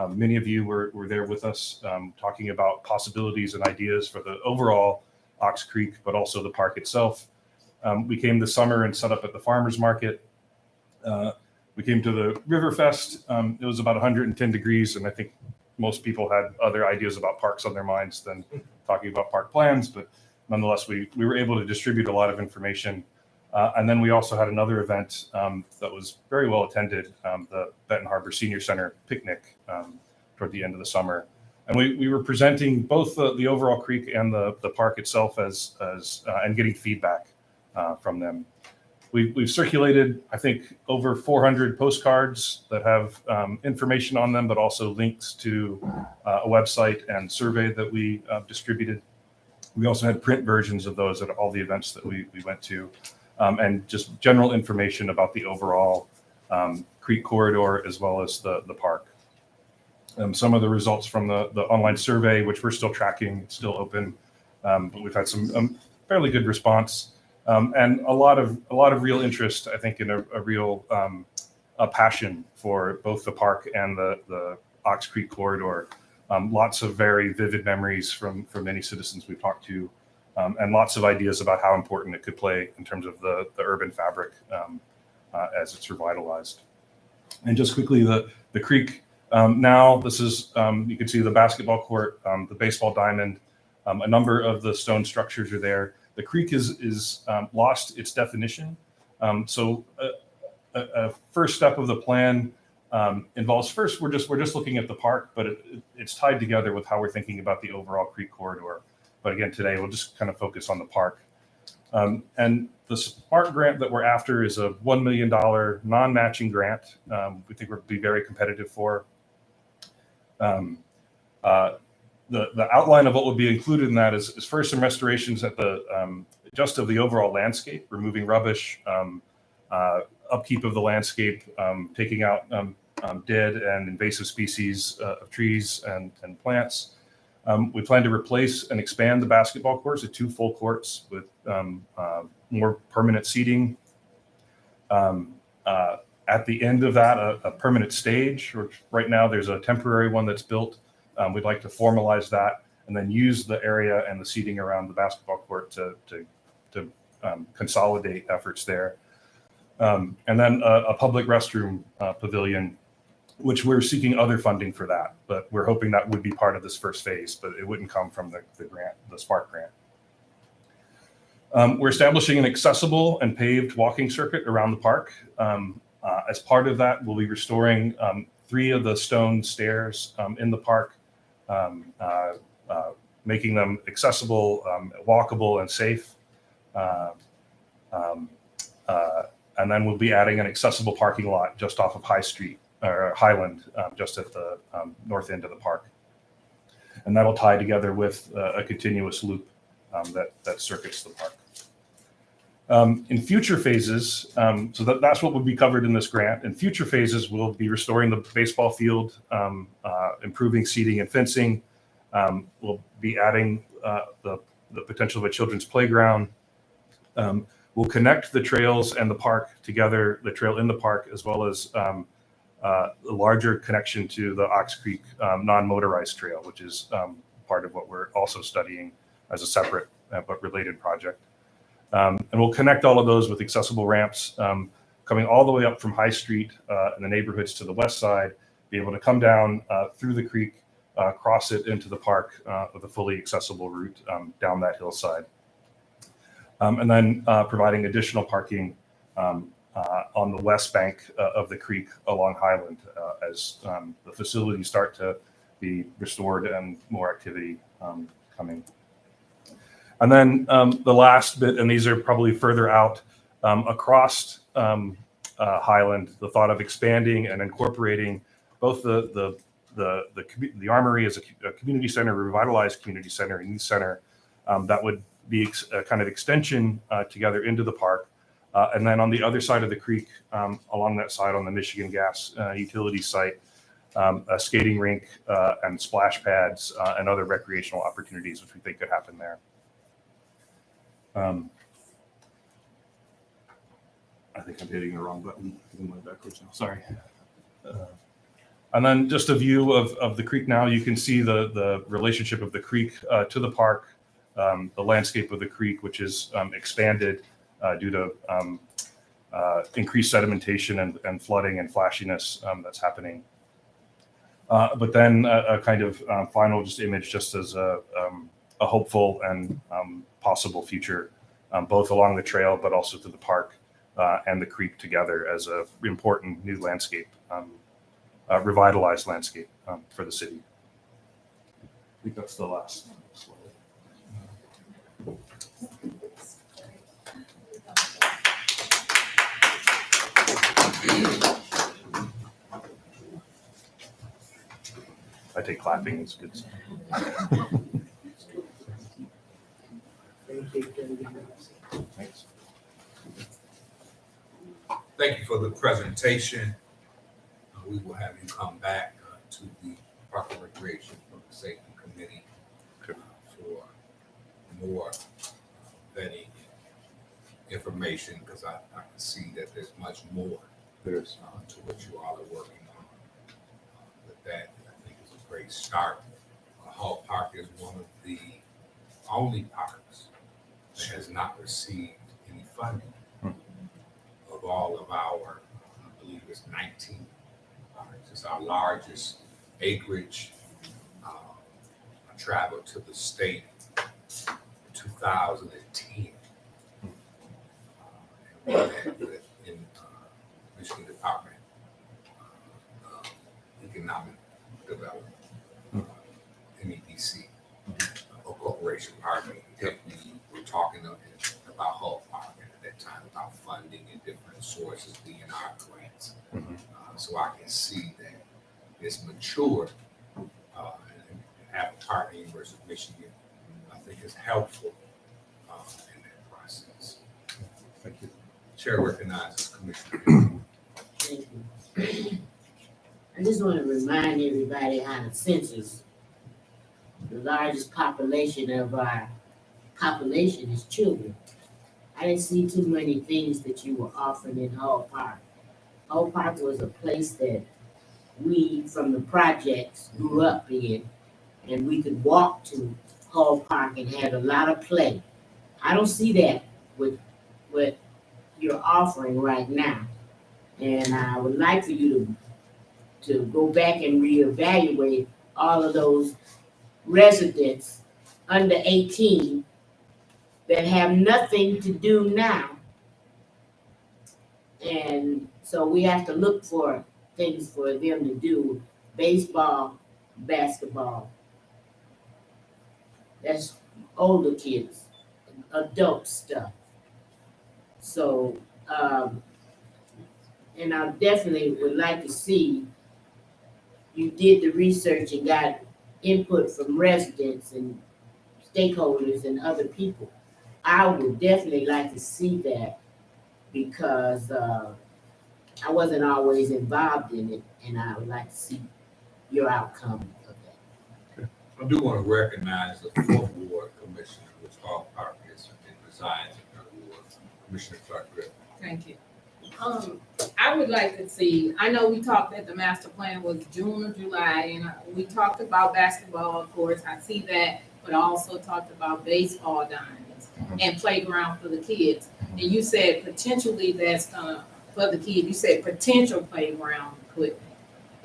Many of you were there with us talking about possibilities and ideas for the overall Ox Creek, but also the park itself. We came this summer and set up at the farmers market. We came to the Riverfest. It was about 110 degrees, and I think most people had other ideas about parks on their minds than talking about park plans, but nonetheless, we were able to distribute a lot of information. And then we also had another event that was very well attended, the Benton Harbor Senior Center picnic toward the end of the summer. And we were presenting both the overall creek and the park itself as and getting feedback from them. We've circulated, I think, over 400 postcards that have information on them, but also links to a website and survey that we distributed. We also had print versions of those at all the events that we went to, and just general information about the overall creek corridor as well as the park. Some of the results from the online survey, which we're still tracking, it's still open, but we've had some fairly good response. And a lot of real interest, I think, in a real a passion for both the park and the Ox Creek corridor. Lots of very vivid memories from many citizens we've talked to, and lots of ideas about how important it could play in terms of the urban fabric as it's revitalized. And just quickly, the creek. Now this is, you can see the basketball court, the baseball diamond, a number of the stone structures are there. The creek is lost its definition. So a first step of the plan involves, first we're just looking at the park, but it's tied together with how we're thinking about the overall creek corridor. But again, today we'll just kind of focus on the park. And the SMART grant that we're after is a $1 million non-matching grant. We think we'll be very competitive for. The outline of what will be included in that is first some restorations at the just of the overall landscape, removing rubbish, upkeep of the landscape, taking out dead and invasive species of trees and plants. We plan to replace and expand the basketball courts to 2 full courts with more permanent seating. At the end of that, a permanent stage. Right now, there's a temporary one that's built. We'd like to formalize that and then use the area and the seating around the basketball court to consolidate efforts there. And then a public restroom pavilion, which we're seeking other funding for that, but we're hoping that would be part of this first phase, but it wouldn't come from the grant, the SPARK grant. We're establishing an accessible and paved walking circuit around the park. As part of that, we'll be restoring 3 of the stone stairs in the park, making them accessible, walkable, and safe. And then we'll be adding an accessible parking lot just off of High Street or Highland, just at the north end of the park. And that'll tie together with a continuous loop that circuits the park. In future phases, so that's what will be covered in this grant. In future phases, we'll be restoring the baseball field, improving seating and fencing. We'll be adding the potential of a children's playground. We'll connect the trails and the park together, the trail in the park, as well as a larger connection to the Ox Creek non-motorized trail, which is part of what we're also studying as a separate but related project. And we'll connect all of those with accessible ramps coming all the way up from High Street and the neighborhoods to the west side, be able to come down through the creek, cross it into the park with a fully accessible route down that hillside. And then providing additional parking on the west bank of the creek along Highland as the facilities start to be restored and more activity coming. And then the last bit, and these are probably further out, across Highland, the thought of expanding and incorporating both the Armory as a community center, revitalized community center, and youth center that would be a kind of extension together into the park. And then on the other side of the creek, along that side on the Michigan Gas utility site, a skating rink and splash pads and other recreational opportunities, which we think could happen there. I think I'm hitting the wrong button. I'm going backwards now. Sorry. And then just a view of the creek now. You can see the relationship of the creek to the park, the landscape of the creek, which is expanded due to increased sedimentation and flooding and flashiness that's happening. But then a kind of final just image just as a hopeful and possible future, both along the trail, but also to the park and the creek together as a important new landscape, revitalized landscape for the city. I think that's the last slide. I take clapping as good. Thanks. Thank you for the presentation. We will have you come back to the Park and Recreation Public Safety Committee for more vetting information, because I can see that there's much more to what you all are working on. With that, I think it's a great start. Hall Park is one of the only parks that has not received any funding of all of our, I believe it's 19 parks. It's our largest acreage. I traveled to the state in 2010. And met with in Michigan Department of Economic Development, MEDC, a corporation, pardon me. We were talking about Hall Park, and at that time about funding and different sources, DNR grants. So I can see that it's mature, and having a partner, University of Michigan, I think is helpful in that process. Thank you. Chair recognizes Commissioner. Thank you. I just want to remind everybody how the census, the largest population of our population is children. I didn't see too many things that you were offering in Hall Park. Hall Park was a place that we, from the projects, grew up in, and we could walk to Hall Park and have a lot of play. I don't see that with what you're offering right now. And I would like for you to go back and reevaluate all of those residents under 18 that have nothing to do now. And so we have to look for things for them to do: baseball, basketball. That's older kids, adult stuff. So and I definitely would like to see you did the research and got input from residents and stakeholders and other people. I would definitely like to see that because I wasn't always involved in it, and I would like to see your outcome of that. I do want to recognize the fourth ward commissioner, which Hall Park is, and resides in her ward, Commissioner Clark Griffin. Thank you. I would like to see, I know we talked that the master plan was June or July, and we talked about basketball, of course, I see that, but I also talked about baseball diamonds and playground for the kids. And you said potentially that's gonna, for the kids, you said potential playground equipment,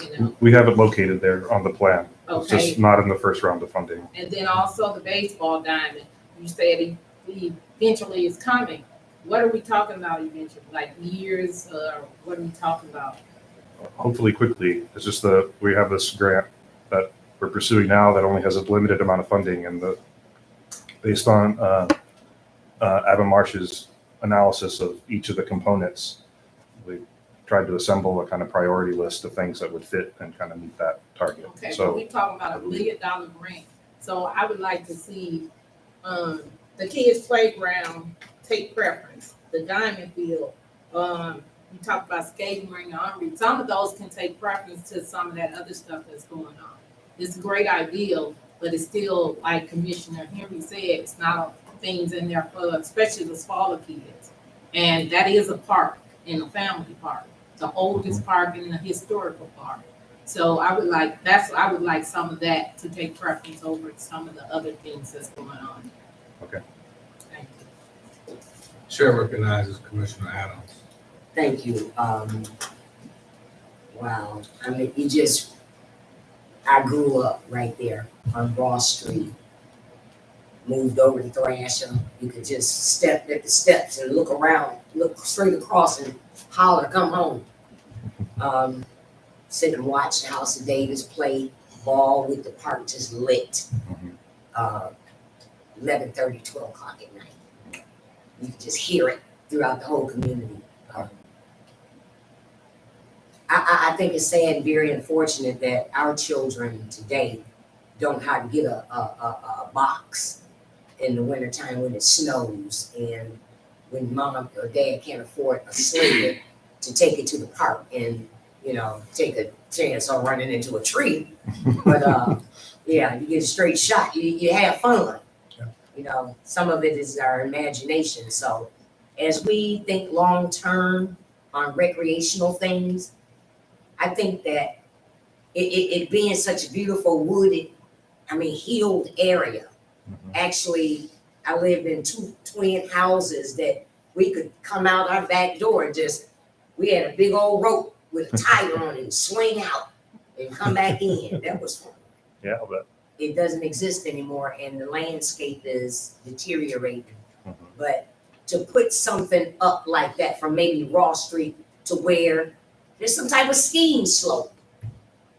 you know? We have it located there on the plan. It's Okay, just not in the first round of funding. and then also the baseball diamond, you said it eventually is coming. What are we talking about eventually, like years, what are we talking about? Hopefully quickly. It's just we have this grant that we're pursuing now that only has a limited amount of funding, and based on Adam Marsh's analysis of each of the components, we tried to assemble a kind of priority list of things that would fit and kind of meet that target. Okay, but So we talking about $1 million grant, so I would like to see, the kids' playground take preference, the diamond field, you talked about skating ring, armory, some of those can take preference to some of that other stuff that's going on. It's a great idea, but it's still, like Commissioner Henry said, it's not things in there for, especially the smaller kids. And that is a park, and a family park, the oldest park and the historical park. So I would like some of that to take preference over some of the other things that's going on. Okay. Thank you. Chair recognizes Commissioner Adams. Thank you. Wow, I mean, I grew up right there on Ross Street. Moved over to Thrasher. You could just step at the steps and look around, look straight across and holler, come home. Sit and watch the House of Davis play ball with the park just lit. 11:30, 12 o'clock at night. You could just hear it throughout the whole community. I think it's sad and very unfortunate that our children today don't know how to get a box in the wintertime when it snows and when mom or dad can't afford a sled to take it to the park and, you know, take a chance on running into a tree. But yeah, you get a straight shot, you have fun. You know, some of it is our imagination. So as we think long-term on recreational things, I think that it being such a beautiful wooded, healed area. Actually, I lived in two twin houses that we could come out our back door and we had a big old rope with a tire on it and swing out and come back in. That was fun. yeah, I'll bet. It doesn't exist anymore and the landscape is deteriorating. But to put something up like that from maybe Ross Street to where there's some type of skiing slope,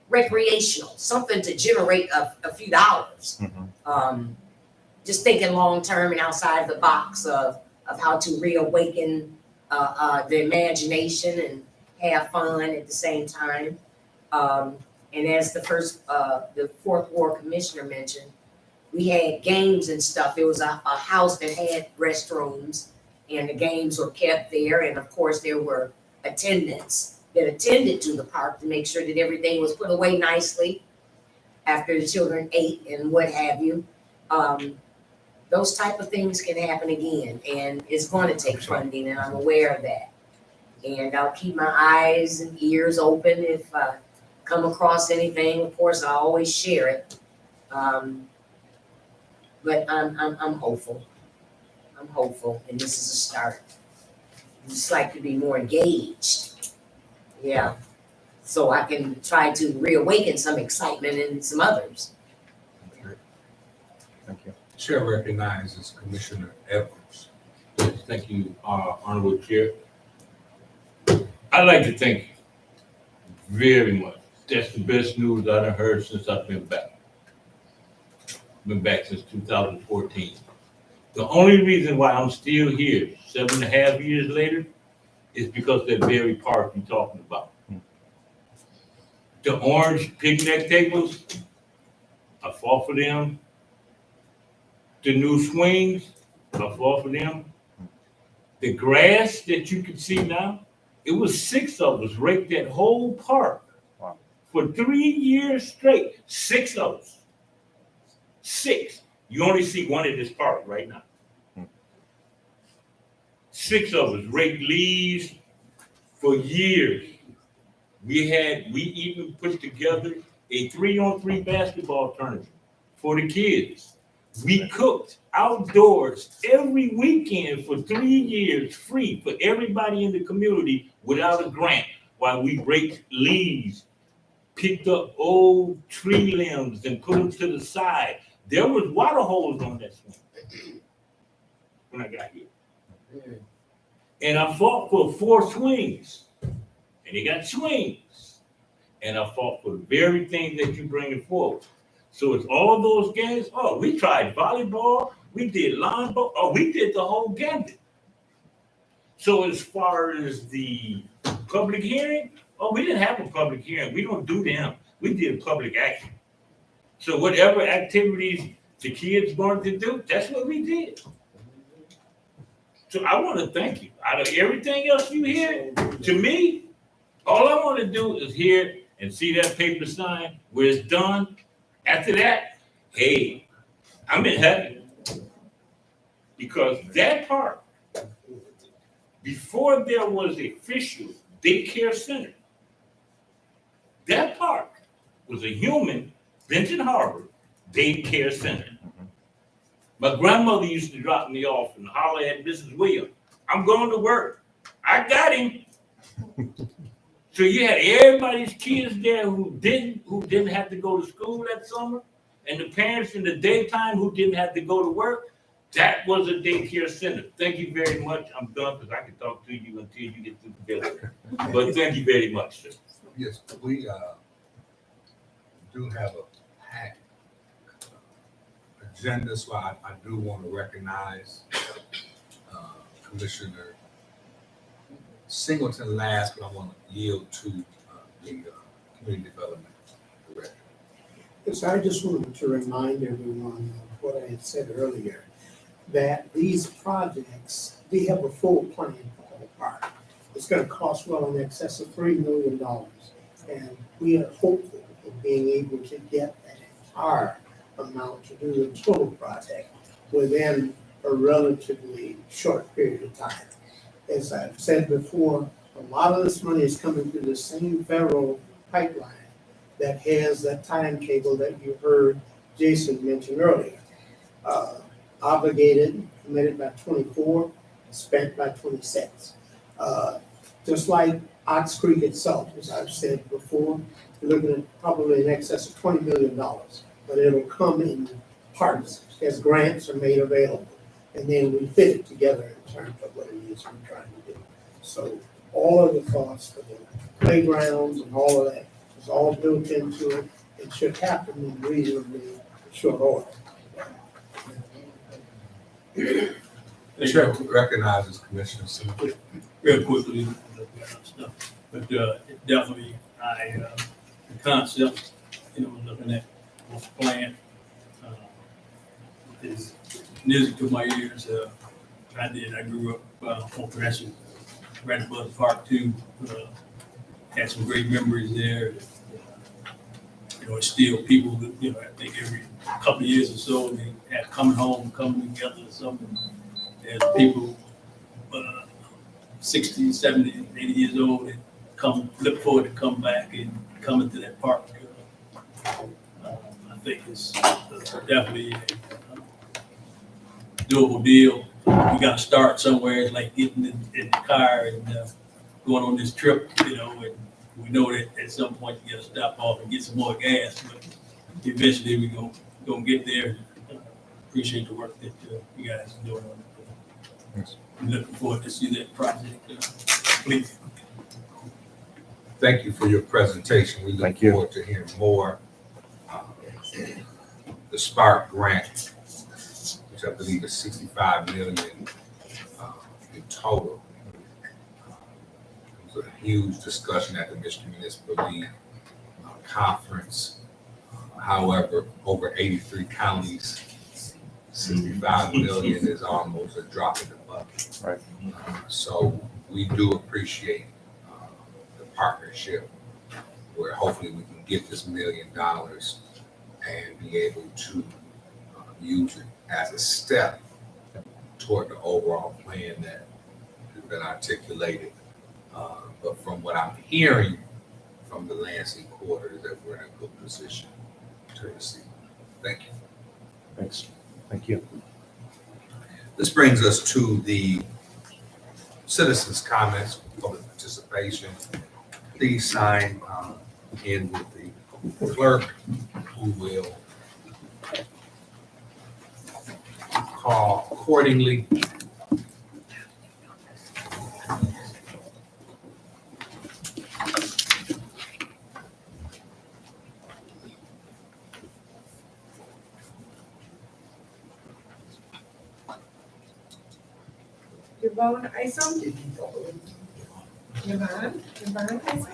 recreational, something to generate a few dollars. Just thinking long-term and outside of the box of how to reawaken the imagination and have fun at the same time. And as the fourth ward commissioner mentioned, we had games and stuff. It was a house that had restrooms and the games were kept there. And of course, there were attendants that attended to the park to make sure that everything was put away nicely after the children ate and what have you. Those type of things can happen again, and it's going to take funding, and I'm aware of that. And I'll keep my eyes and ears open if I come across anything. Of course, I always share it. But I'm hopeful. I'm hopeful, and this is a start. I just like to be more engaged. Yeah. So I can try to reawaken some excitement in some others. Thank you. Chair recognizes Commissioner Edwards. Thank you, Honorable Chair. I'd like to thank you very much. That's the best news I done heard since I've been back. Been back since 2014. The only reason why I'm still here 7.5 years later is because that very park you're talking about. The orange picnic tables, I fought for them. The new swings, I fought for them. The grass that you can see now, it was 6 of us raked that whole park. Wow. For 3 years straight. 6 of us. 6. You only see one in this park right now. 6 of us raked leaves for years. We even put together a 3-on-3 basketball tournament for the kids. We cooked outdoors every weekend for 3 years, free for everybody in the community without a grant, while we raked leaves, picked up old tree limbs and put them to the side. There was water holes on that swing when I got here. And I fought for 4 swings, and they got swings. And I fought for the very thing that you bringing forward. So it's all those games. Oh, we tried volleyball, we did lawn ball, oh, we did the whole gambit. So as far as the public hearing, oh, we didn't have a public hearing. We don't do them. We did public action. So whatever activities the kids wanted to do, that's what we did. So I want to thank you. Out of everything else you hear, to me, all I want to do is hear and see that paper sign where it's done. After that, hey, I'm in heaven. Because that part, before there was a official daycare center, that park was a human Benton Harbor daycare center. My grandmother used to drop me off and holler at Mrs. Williams, I'm going to work. I got him. So you had everybody's kids there who didn't have to go to school that summer, and the parents in the daytime who didn't have to go to work. That was a daycare center. Thank you very much. I'm done because I can talk to you until you get through the building. But thank you very much, sir. Yes, we do have a packed agenda, so I do want to recognize Commissioner Singleton last, but I want to yield to the Community Development Director. Yes, I just wanted to remind everyone of what I had said earlier, that these projects, they have a full plan for Hall Park. It's going to cost well in excess of $3 million. And we are hopeful of being able to get that entire amount to do the total project within a relatively short period of time. As I've said before, a lot of this money is coming through the same federal pipeline that has that timetable that you heard Jason mention earlier. Obligated, committed by 24, spent by 26. Just like Ox Creek itself, as I've said before, we're looking at probably in excess of $20 million, but it'll come in parts as grants are made available. And then we fit it together in terms of what it is we're trying to do. So all of the costs for the playgrounds and all of that is all built into it. It should happen in reasonably short order. Chair recognizes Commissioner Singleton. Real quickly, but definitely, the concept, looking at what's planned is music to my ears. I grew up on Gresham, right above the park too. Had some great memories there. It's still people that, I think every couple of years or so, they have coming home, coming together or something. There's people 60, 70, 80 years old that look forward to come back and coming to that park. I think it's definitely a doable deal. We got to start somewhere. It's like getting in the car and going on this trip, and we know that at some point you got to stop off and get some more gas, but eventually we're gonna get there. Appreciate the work that you guys are doing on it. Yes. I'm looking forward to see that project complete. Thank you for your presentation. We look Thank you. forward to hearing more. The Spark grant, which I believe is $65 million in total. a huge discussion at the Michigan Municipal League conference. However, over 83 counties, 65 million is almost a drop in the bucket. Right. So we do appreciate the partnership where hopefully we can get this $1 million and be able to use it as a step toward the overall plan that has been articulated. But from what I'm hearing from the Lansing quarter is that we're in a good position to receive. Thank you. Thanks. Thank you. This brings us to the citizens' comments, public participation. Please sign in with the clerk, who will call accordingly. Yvonne Isom? Yvonne Isom?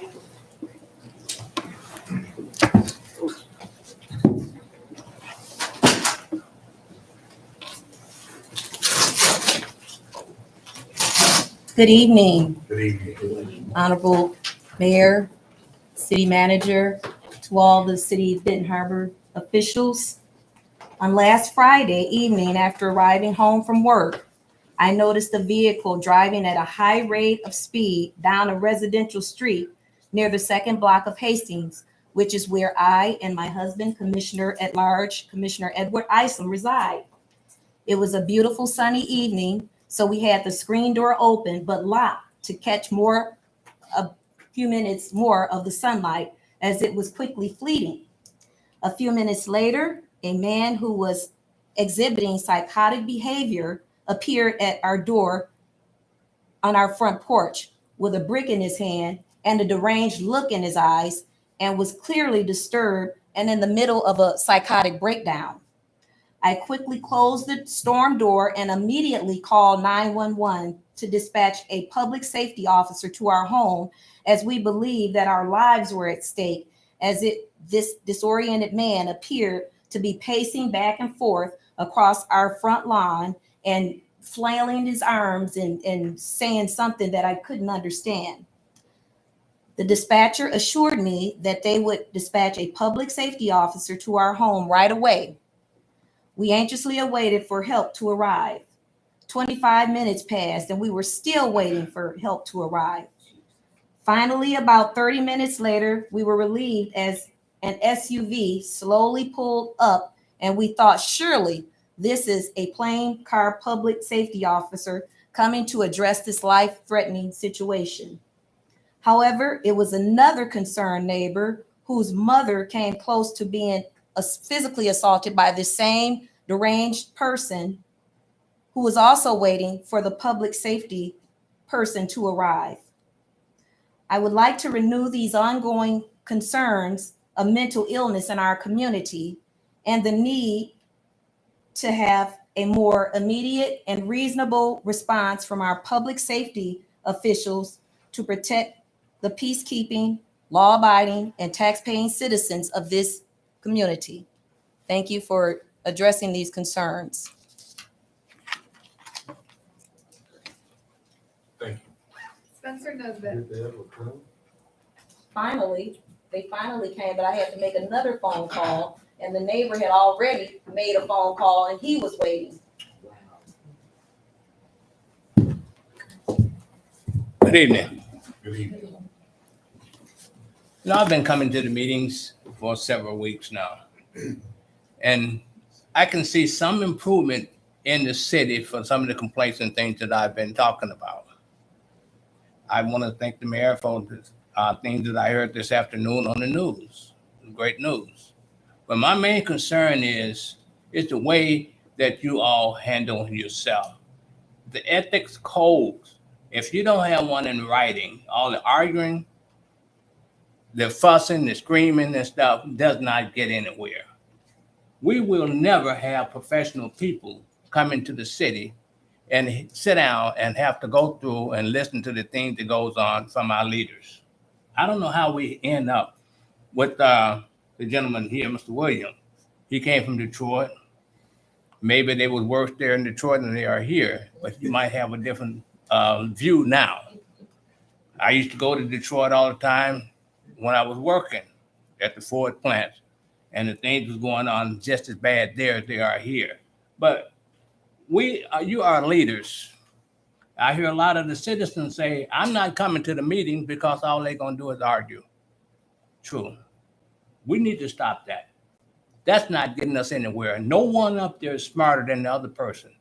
Good evening, Good evening. Honorable Mayor, City Manager, to all the City of Benton Harbor officials. On last Friday evening, after arriving home from work, I noticed a vehicle driving at a high rate of speed down a residential street near the second block of Hastings, which is where I and my husband, Commissioner at Large, Commissioner Edward Isom, reside. It was a beautiful sunny evening, so we had the screen door open but locked to catch a few minutes more of the sunlight as it was quickly fleeting. A few minutes later, a man who was exhibiting psychotic behavior appeared at our door on our front porch with a brick in his hand and a deranged look in his eyes, and was clearly disturbed and in the middle of a psychotic breakdown. I quickly closed the storm door and immediately called 911 to dispatch a public safety officer to our home, as we believed that our lives were at stake, as this disoriented man appeared to be pacing back and forth across our front lawn and flailing his arms and saying something that I couldn't understand. The dispatcher assured me that they would dispatch a public safety officer to our home right away. We anxiously awaited for help to arrive. 25 minutes passed and we were still waiting for help to arrive. Finally, about 30 minutes later, we were relieved as an SUV slowly pulled up, and we thought surely this is a plain car public safety officer coming to address this life-threatening situation. However, it was another concerned neighbor whose mother came close to being physically assaulted by the same deranged person, who was also waiting for the public safety person to arrive. I would like to renew these ongoing concerns of mental illness in our community and the need to have a more immediate and reasonable response from our public safety officials to protect the peacekeeping, law-abiding, and tax-paying citizens of this community. Thank you for addressing these concerns. Thank you. Spencer Nesbit. They finally came, but I had to make another phone call, and the neighbor had already made a phone call and he was waiting. Good evening. Good evening. You know, I've been coming to the meetings for several weeks now, and I can see some improvement in the city for some of the complaints and things that I've been talking about. I want to thank the mayor for the things that I heard this afternoon on the news. Great news. But my main concern is the way that you all handle yourself. The ethics codes, if you don't have one in writing, all the arguing, the fussing, the screaming and stuff does not get anywhere. We will never have professional people come into the city and sit down and have to go through and listen to the things that goes on from our leaders. I don't know how we end up with the gentleman here, Mr. Williams. He came from Detroit. Maybe they would work there in Detroit than they are here, but you might have a different view now. I used to go to Detroit all the time when I was working at the Ford plant, and the things was going on just as bad there as they are here. But you are leaders. I hear a lot of the citizens say, I'm not coming to the meeting because all they're gonna do is argue. True. We need to stop that. That's not getting us anywhere. No one up there is smarter than the other person.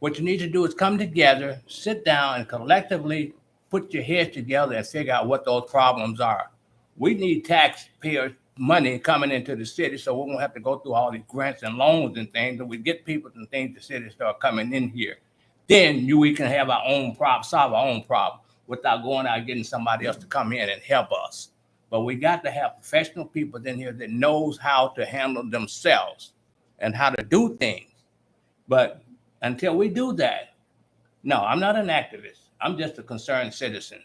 What you need to do is come together, sit down, and collectively put your heads together and figure out what those problems are. We need taxpayer money coming into the city, so we won't have to go through all these grants and loans and things, and we get people and things, the city start coming in here. Then we can have our own problem, solve our own problem without going out and getting somebody else to come in and help us. But we got to have professional people in here that knows how to handle themselves and how to do things. But until we do that, no, I'm not an activist. I'm just a concerned citizen.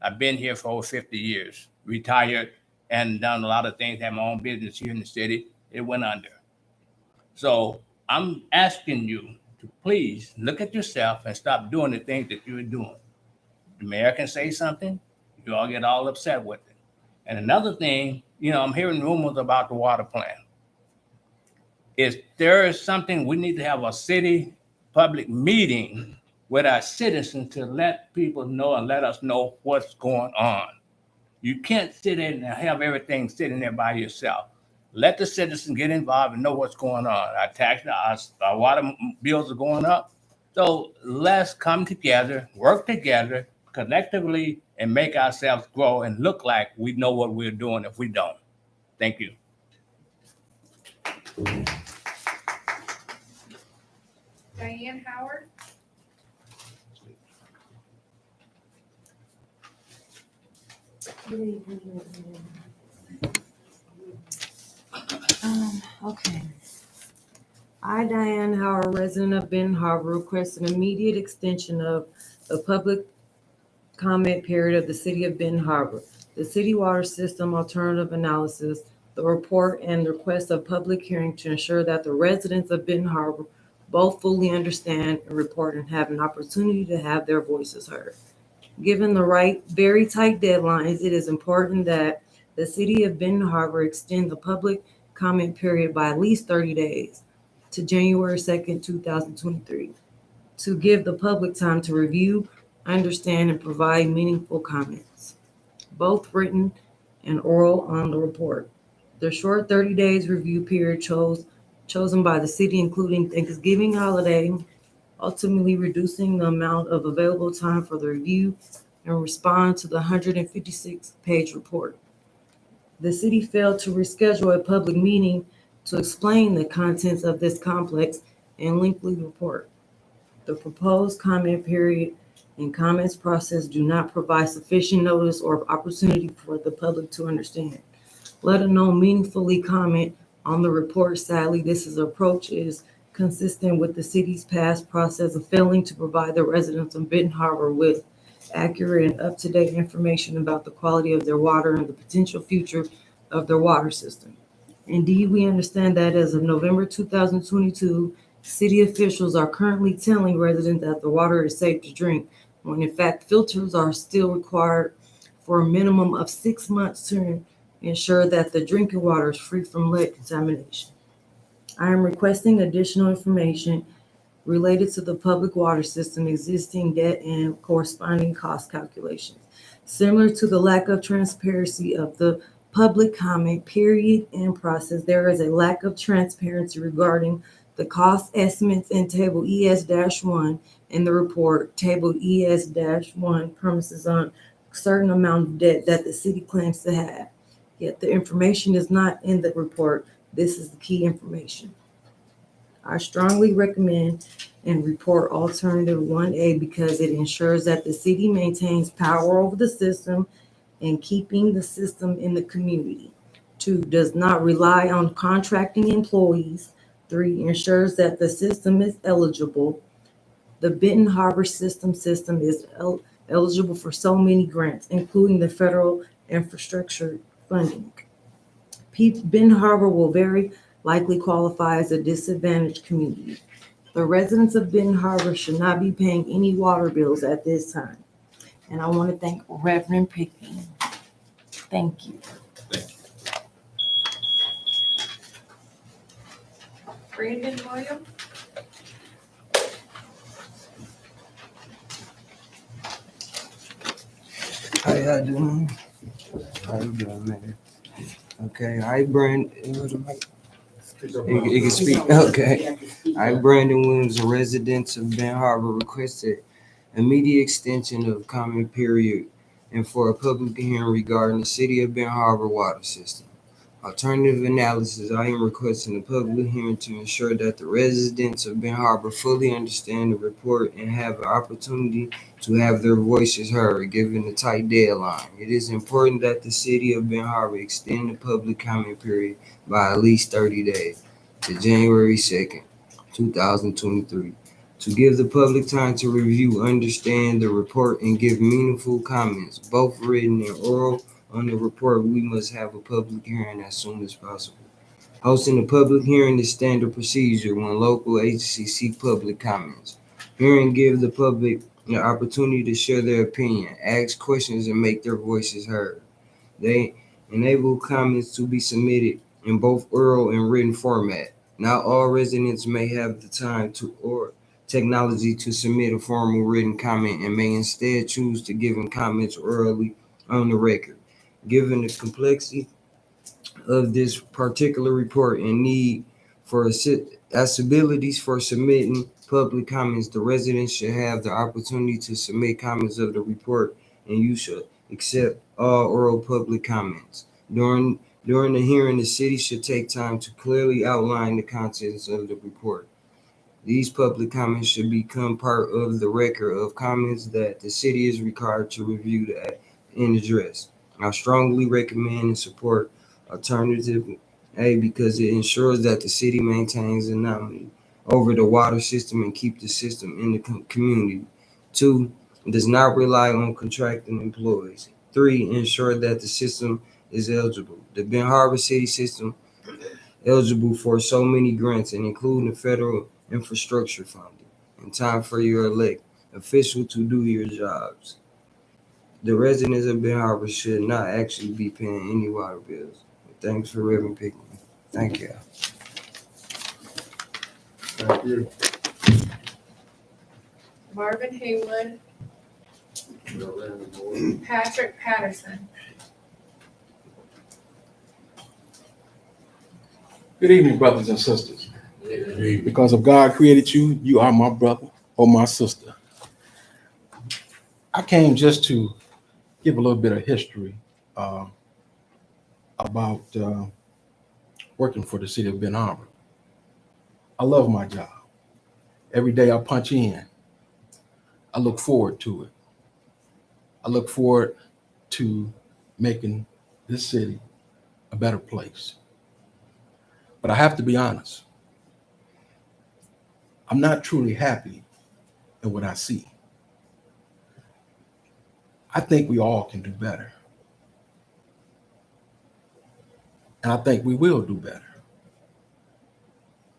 I've been here for over 50 years, retired and done a lot of things, had my own business here in the city. It went under. So I'm asking you to please look at yourself and stop doing the things that you're doing. The mayor can say something, you all get all upset with it. And another thing, I'm hearing rumors about the water plant. If there is something, we need to have a city public meeting with our citizens to let people know and let us know what's going on. You can't sit in and have everything sitting there by yourself. Let the citizens get involved and know what's going on. Our water bills are going up. So let's come together, work together collectively, and make ourselves grow and look like we know what we're doing if we don't. Thank you. Diane Howard. Okay. I, Diane Howard, resident of Benton Harbor, request an immediate extension of the public comment period of the city of Benton Harbor, the city water system alternative analysis, the report, and the request of public hearing to ensure that the residents of Benton Harbor both fully understand and report and have an opportunity to have their voices heard. Given the very tight deadlines, it is important that the city of Benton Harbor extend the public comment period by at least 30 days to January 2nd, 2023, to give the public time to review, understand, and provide meaningful comments, both written and oral on the report. The short 30 days review period chosen by the city, including Thanksgiving holiday, ultimately reducing the amount of available time for the review and respond to the 156-page report. The city failed to reschedule a public meeting to explain the contents of this complex and lengthy report. The proposed comment period and comments process do not provide sufficient notice or opportunity for the public to understand, let alone meaningfully comment on the report. Sadly, this approach is consistent with the city's past process of failing to provide the residents of Benton Harbor with accurate and up-to-date information about the quality of their water and the potential future of their water system. Indeed, we understand that as of November 2022, city officials are currently telling residents that the water is safe to drink, when in fact filters are still required for a minimum of 6 months to ensure that the drinking water is free from lead contamination. I am requesting additional information related to the public water system, existing debt, and corresponding cost calculations. Similar to the lack of transparency of the public comment period and process, there is a lack of transparency regarding the cost estimates in Table ES-1 in the report. Table ES-1 promises on a certain amount of debt that the city claims to have, yet the information is not in the report. This is the key information. I strongly recommend and report alternative 1A because it ensures that the city maintains power over the system and keeping the system in the community. 2, does not rely on contracting employees. 3, ensures that the system is eligible. The Benton Harbor system is eligible for so many grants, including the federal infrastructure funding. Benton Harbor will very likely qualify as a disadvantaged community. The residents of Benton Harbor should not be paying any water bills at this time. And I want to thank Reverend Pickney. Thank you. Brandon Williams. How y'all doing? How you doing, man? Okay, I Brandon. You can speak. Okay. I Brandon Williams, a resident of Ben Harbor, requested immediate extension of comment period and for a public hearing regarding the City of Ben Harbor water system. Alternative analysis, I am requesting a public hearing to ensure that the residents of Ben Harbor fully understand the report and have an opportunity to have their voices heard, given the tight deadline. It is important that the City of Ben Harbor extend the public comment period by at least 30 days to January 2nd, 2023, to give the public time to review, understand the report, and give meaningful comments, both written and oral. On the report, we must have a public hearing as soon as possible. Hosting a public hearing is standard procedure when local agencies seek public comments. Hearing give the public the opportunity to share their opinion, ask questions, and make their voices heard. They enable comments to be submitted in both oral and written format. Not all residents may have the time to or technology to submit a formal written comment and may instead choose to give comments orally on the record. Given the complexity of this particular report and need for accessibilities for submitting public comments, the residents should have the opportunity to submit comments of the report, and you should accept all oral public comments. During the hearing, the city should take time to clearly outline the contents of the report. These public comments should become part of the record of comments that the city is required to review and address. I strongly recommend and support alternative A because it ensures that the city maintains anomaly over the water system and keep the system in the community. 2, does not rely on contracting employees. 3, ensure that the system is eligible. The Ben Harbor City system eligible for so many grants and including the federal infrastructure funding. And time for your elect official to do your jobs. The residents of Ben Harbor should not actually be paying any water bills. Thanks for Reverend Pickney. Thank you. Thank you. Marvin Haywood. Patrick Patterson. Good evening, brothers and sisters. Because if God created you, you are my brother or my sister. I came just to give a little bit of history about working for the City of Ben Harbor. I love my job. Every day I punch in. I look forward to it. I look forward to making this city a better place. But I have to be honest. I'm not truly happy in what I see. I think we all can do better. And I think we will do better.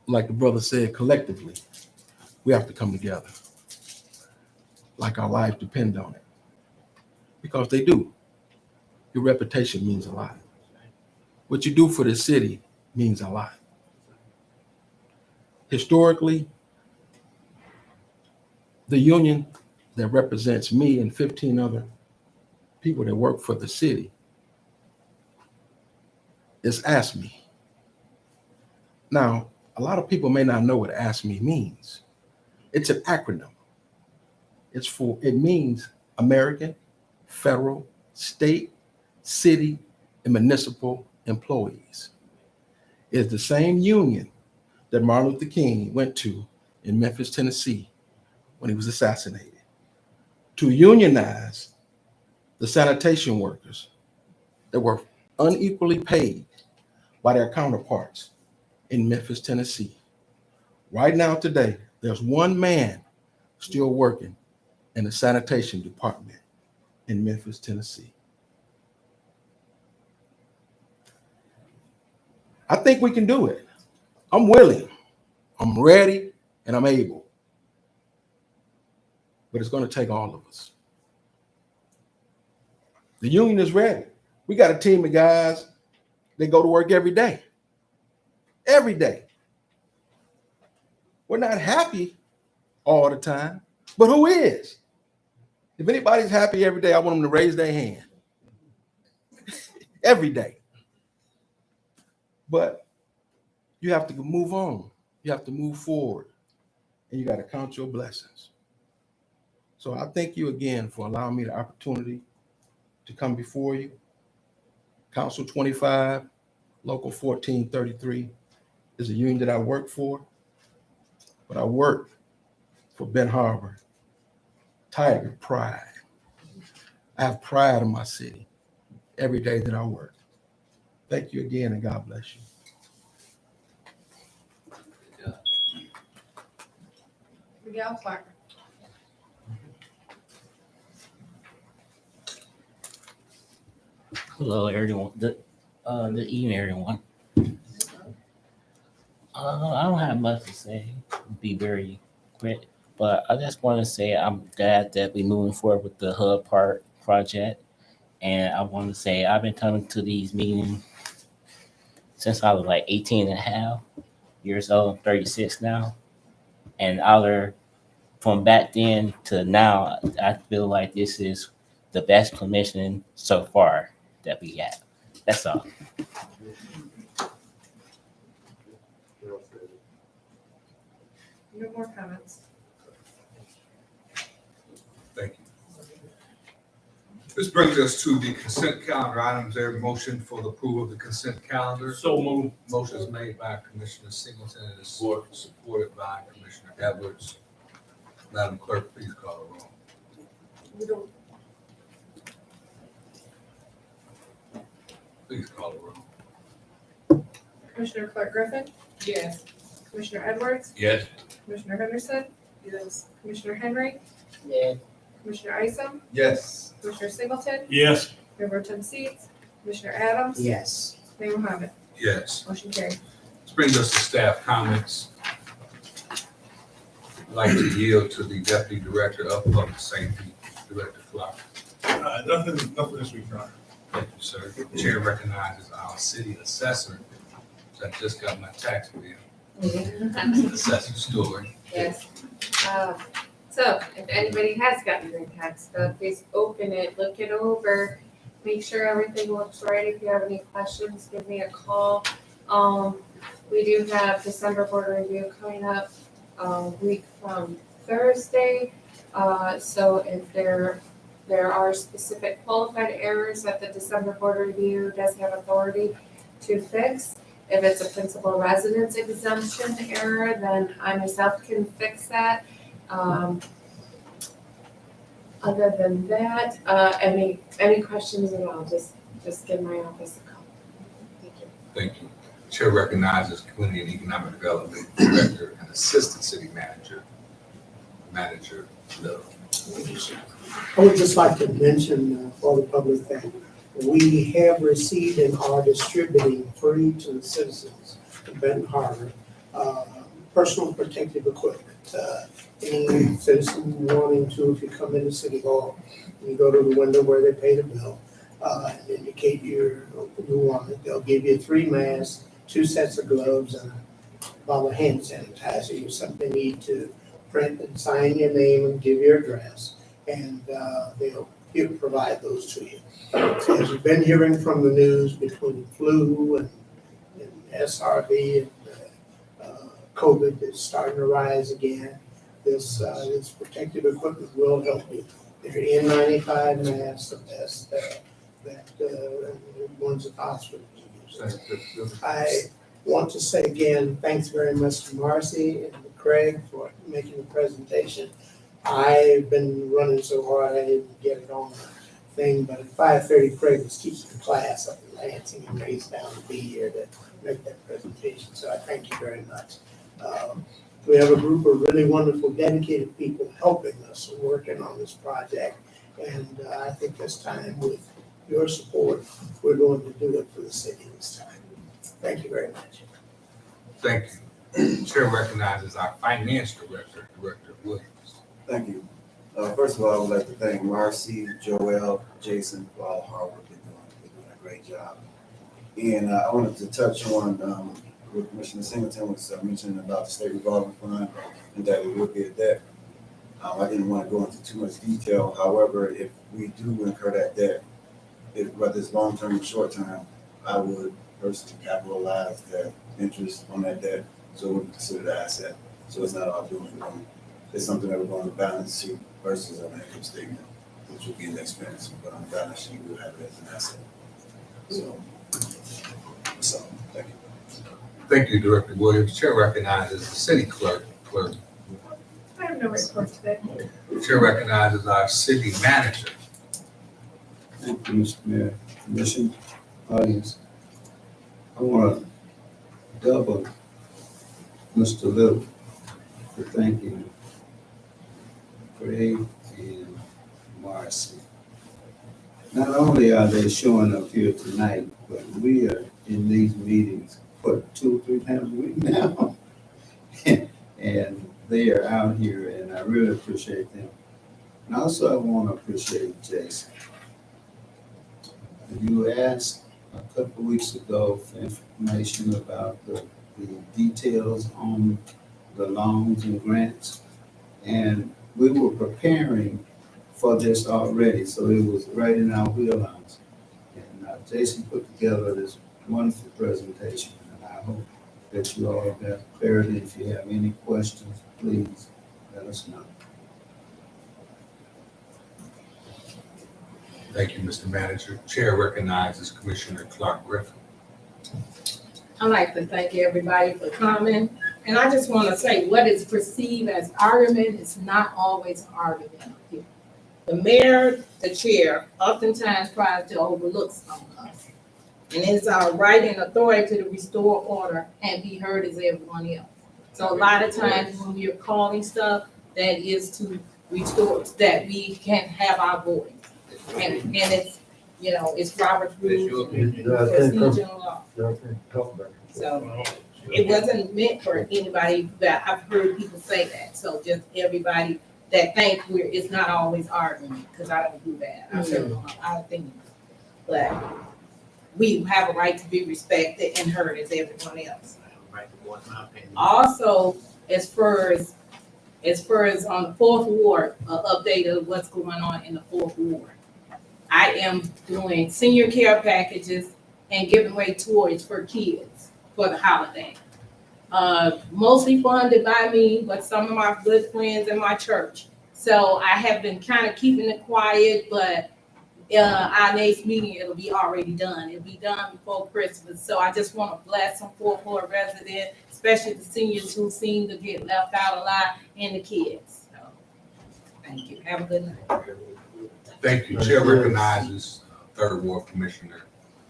Like the brother said, collectively, we have to come together. Like our lives depend on it. Because they do. Your reputation means a lot. What you do for the city means a lot. Historically, the union that represents me and 15 other people that work for the city is ASME. Now, a lot of people may not know what ASME means. It's an acronym. It means American, federal, state, city, and municipal employees. It's the same union that Martin Luther King went to in Memphis, Tennessee, when he was assassinated, to unionize the sanitation workers that were unequally paid by their counterparts in Memphis, Tennessee. Right now, today, there's one man still working in the sanitation department in Memphis, Tennessee. I think we can do it. I'm willing, I'm ready, and I'm able. But it's going to take all of us. The union is ready. We got a team of guys that go to work every day. Every day. We're not happy all the time, but who is? If anybody's happy every day, I want them to raise their hand. Every day. But you have to move on. You have to move forward. And you got to count your blessings. So I thank you again for allowing me the opportunity to come before you. Council 25, Local 1433 is a union that I work for, but I work for Ben Harbor. Tiger pride. I have pride in my city every day that I work. Thank you again, and God bless you. Miguel Clark. Hello, everyone. Good evening, everyone. I don't have much to say. Be very quick, but I just want to say I'm glad that we're moving forward with the Hub Park project, and I want to say I've been coming to these meetings since I was like 18 and a half years old. I'm 36 now, and from back then to now, I feel like this is the best commission so far that we have. That's all. No more comments. Thank you. This brings us to the consent calendar items. There a motion for the approval of the consent calendar. So moved. Motion is made by Commissioner Singleton and is supported by Commissioner Edwards. Madam Clerk, please call the roll. Please call the roll. Commissioner Clark Griffin, Yes. Commissioner Edwards, Yes. Commissioner Henderson, Yes. Commissioner Henry, Yeah. Commissioner Isom, Yes. Commissioner Singleton, Yes. Mayor Pro Tem Seats, Commissioner Adams, Yes. Mayor Mohammed. Yes. Motion carried. This brings us to staff comments. I'd like to yield to the Deputy Director of Public Safety, Director Clark. Nothing this week, Your Honor. Thank you, sir. The chair recognizes our city assessor. I just got my tax bill. Assessor story. Yes. So if anybody has gotten their tax bill, please open it, look it over, make sure everything looks right. If you have any questions, give me a call. We do have December board review coming up week from Thursday. So if there are specific qualified errors that the December board review does have authority to fix. If it's a principal residence exemption error, then I myself can fix that. Other than that, any questions at all, just give my office a call. Thank you. Thank you. Chair recognizes Community and Economic Development Director and Assistant City Manager, Manager Little. I would just like to mention for the public that we have received and are distributing free to the citizens of Benton Harbor personal protective equipment. Any citizen wanting to, if you come into City Hall, you go to the window where they pay the bill, and indicate you want it, they'll give you 3 masks, 2 sets of gloves, and a bottle of hand sanitizer. You simply need to print and sign your name and give your address, and they'll provide those to you. As you've been hearing from the news, between flu and SRV and COVID is starting to rise again, this protective equipment will help you. They're N95 masks, the best that ones at hospitals use. I want to say again, thanks very much to Marcy and Craig for making the presentation. I've been running so hard I didn't get it on the thing, but at 5:30 Craig was teaching the class up in Lansing and raced down to be here to make that presentation. So I thank you very much. We have a group of really wonderful, dedicated people helping us and working on this project. And I think this time, with your support, we're going to do it for the city this time. Thank you very much. Thank you. Chair recognizes our finance director, Director Williams. Thank you. First of all, I would like to thank Marcy, Joel, Jason for all the hard work they're doing. They're doing a great job. And I wanted to touch on what Commissioner Singleton was mentioning about the state revolving fund and that we would be at debt. I didn't want to go into too much detail. However, if we do incur that debt, whether it's long-term or short-term, I would personally capitalize that interest on that debt, so it would be considered an asset. So it's not all doom and gloom. It's something that would go on the balance sheet versus on the income statement, which would be an expense, but on the balance sheet, we would have it as an asset. So, thank you. Thank you, Director Williams. Chair recognizes the city clerk. I have no report today. Chair recognizes our city manager. Thank you, Mr. Mayor, Commission, audience. I want to double Mr. Little for thanking Craig and Marcy. Not only are they showing up here tonight, but we are in these meetings, 2 or 3 times a week now? And they are out here, and I really appreciate them. And also I want to appreciate Jason. You asked a couple of weeks ago for information about the details on the loans and grants. And we were preparing for this already, so it was right in our wheelhouse. And Jason put together this wonderful presentation, and I hope that you all got clarity. If you have any questions, please let us know. Thank you, Mr. Manager. Chair recognizes Commissioner Clark Griffin. I'd like to thank everybody for coming. And I just want to say what is perceived as argument is not always an argument. The mayor, the chair, oftentimes tries to overlook some of us. And it's our right and authority to restore order and be heard as everyone else. So a lot of times when we're calling stuff, that is to restore, that we can have our voice. And it's, you know, it's Robert's rules and procedure and law. So it wasn't meant for anybody, but I've heard people say that. So just everybody that think it's not always arguing, because I don't do that. I certainly don't have our opinions. But we have a right to be respected and heard as everyone else. Also, as far as on the 4th ward, update of what's going on in the 4th ward. I am doing senior care packages and giving away toys for kids for the holiday. Mostly funded by me, but some of my good friends in my church. So I have been kind of keeping it quiet, but our next meeting, it'll be already done. It'll be done before Christmas. So I just want to bless some 4th ward residents, especially the seniors who seem to get left out a lot, and the kids. So, thank you. Have a good night. Thank you. Chair recognizes 3rd Ward Commissioner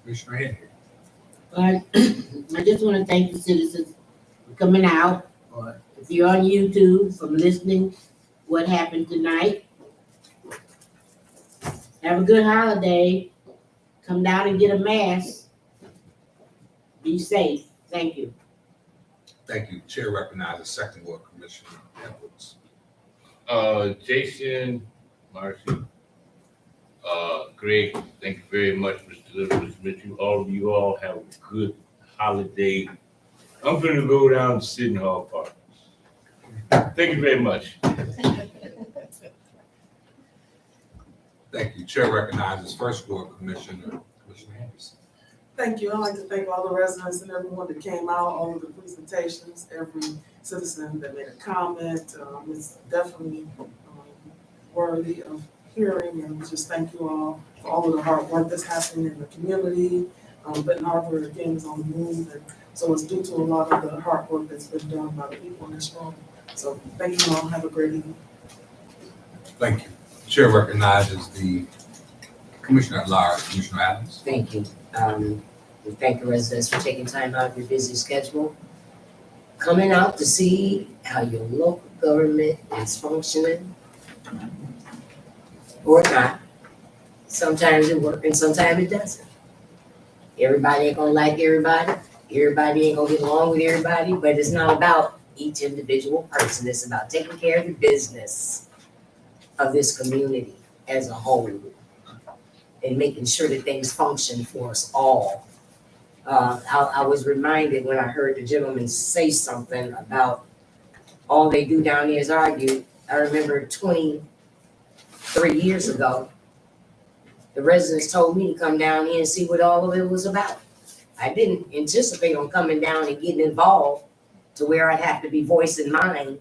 Henry. I just want to thank the citizens for coming out, or if you're on YouTube, from listening what happened tonight. Have a good holiday. Come down and get a mask. Be safe. Thank you. Thank you. Chair recognizes 2nd Ward Commissioner Edwards. Jason, Marcy, Greg, thank you very much, Mr. Little, Mr. Mitchell. You all have a good holiday. I'm gonna go down to City Hall Park. Thank you very much. Thank you. Chair recognizes 1st Ward Commissioner Anderson. Thank you. I'd like to thank all the residents and everyone that came out, all of the presentations, every citizen that made a comment. It's definitely worthy of hearing, and just thank you all for all of the hard work that's happening in the community. Benton Harbor again is on the move, and so it's due to a lot of the hard work that's been done by the people in this room. So thank you all. Have a great evening. Thank you. Chair recognizes the Commissioner at Large, Commissioner Adams. Thank you. We thank the residents for taking time out of your busy schedule. coming out to see how your local government is functioning or not. Sometimes it works and sometimes it doesn't. Everybody ain't gonna like everybody. Everybody ain't gonna get along with everybody, but it's not about each individual person. It's about taking care of the business of this community as a whole and making sure that things function for us all. I was reminded when I heard the gentleman say something about all they do down there is argue. I remember 23 years ago, the residents told me to come down here and see what all of it was about. I didn't anticipate on coming down and getting involved to where I'd have to be voicing mine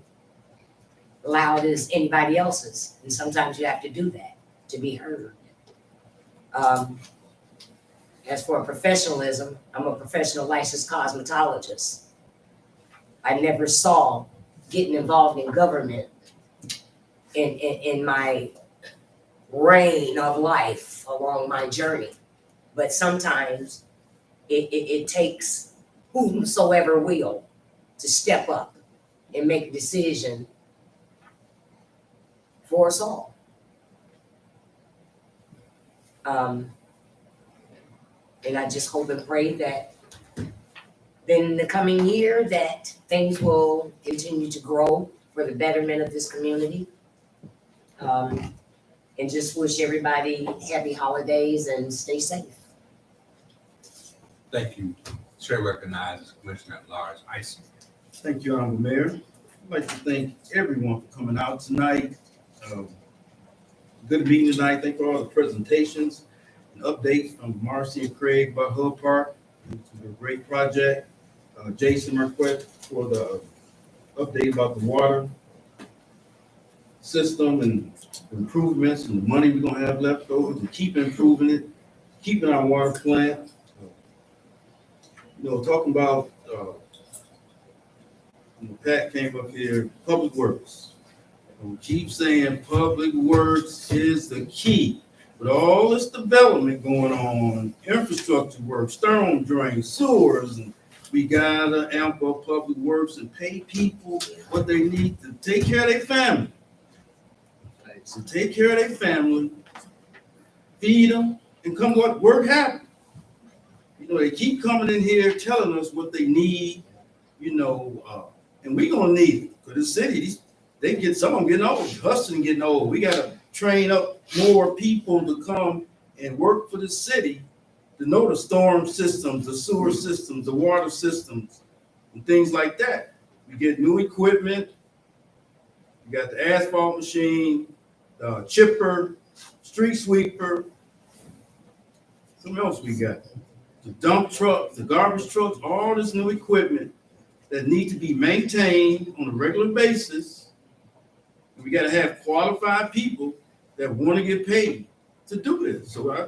loud as anybody else's. And sometimes you have to do that to be heard. As for professionalism, I'm a professional licensed cosmetologist. I never saw getting involved in government in my reign of life along my journey. But sometimes it takes whomsoever will to step up and make a decision for us all. And I just hope and pray that in the coming year that things will continue to grow for the betterment of this community. And just wish everybody happy holidays and stay safe. Thank you. Chair recognizes Commissioner at Large Isom. Thank you, Honorable Mayor. I'd like to thank everyone for coming out tonight. Good meeting tonight. Thank you for all the presentations and updates from Marcy and Craig about Hull Park. It's a great project. Jason Marquette for the update about the water system and improvements and the money we're gonna have left over to keep improving it, keeping our water plant. Talking about, Pat came up here, Public Works. And we keep saying Public Works is the key. With all this development going on, infrastructure work, storm drains, sewers, and we gotta amp up Public Works and pay people what they need to take care of their family. So take care of their family, feed them, and come what work happen. They keep coming in here telling us what they need, and we gonna need it. Because the city, some of them getting old, hustling getting old. We gotta train up more people to come and work for the city to know the storm systems, the sewer systems, the water systems, and things like that. We get new equipment. We got the asphalt machine, chipper, street sweeper. Something else we got. The dump trucks, the garbage trucks, all this new equipment that need to be maintained on a regular basis. And we got to have qualified people that want to get paid to do this. So I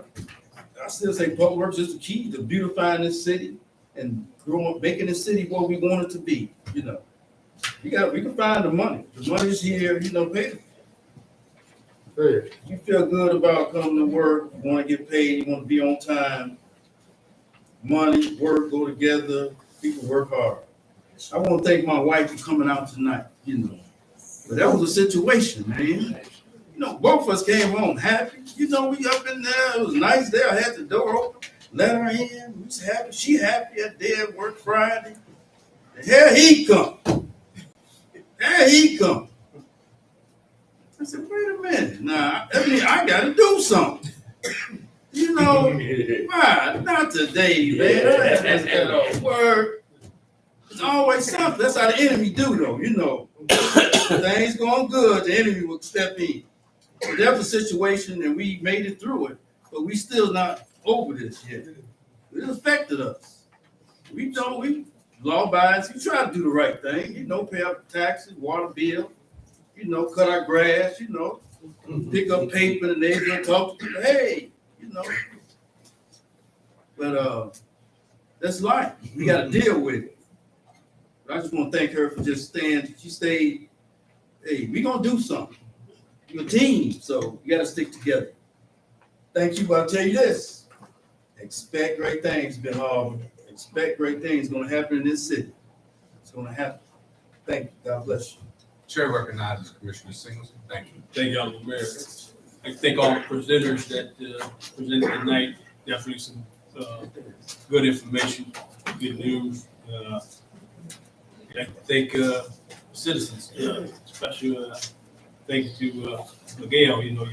still say Public Works is the key to beautifying this city and making this city what we want it to be. We can find the money. The money's here, pay it. You feel good about coming to work, you want to get paid, you want to be on time. Money, work go together, people work hard. I want to thank my wife for coming out tonight, But that was a situation, man. Both of us came home happy. We up in there, it was nice there. I had the door open, let her in. We was happy. She happy at day at work Friday. And here he come. I said, wait a minute. Nah, I got to do something. Not today, man. I just got to work. It's always something. That's how the enemy do, though. Things going good, the enemy will step in. But that was a situation, and we made it through it, but we still not over this yet. It affected us. We law-abiding. We try to do the right thing. Pay up taxes, water bill. Cut our grass. Pick up paper, and they're gonna talk to people. Hey, But that's life. We got to deal with it. But I just want to thank her for just staying. She stayed. Hey, we gonna do something. We're a team, so you got to stick together. Thank you. But I'll tell you this: expect great things, Ben Harbor. Expect great things going to happen in this city. It's going to happen. Thank you. God bless you. Chair recognizes Commissioner Singleton. Thank you. Thank you, Honorable Mayor. I thank all the presenters that presented tonight. Definitely some good information, good news. I thank citizens, especially thank you to Miguel. You know,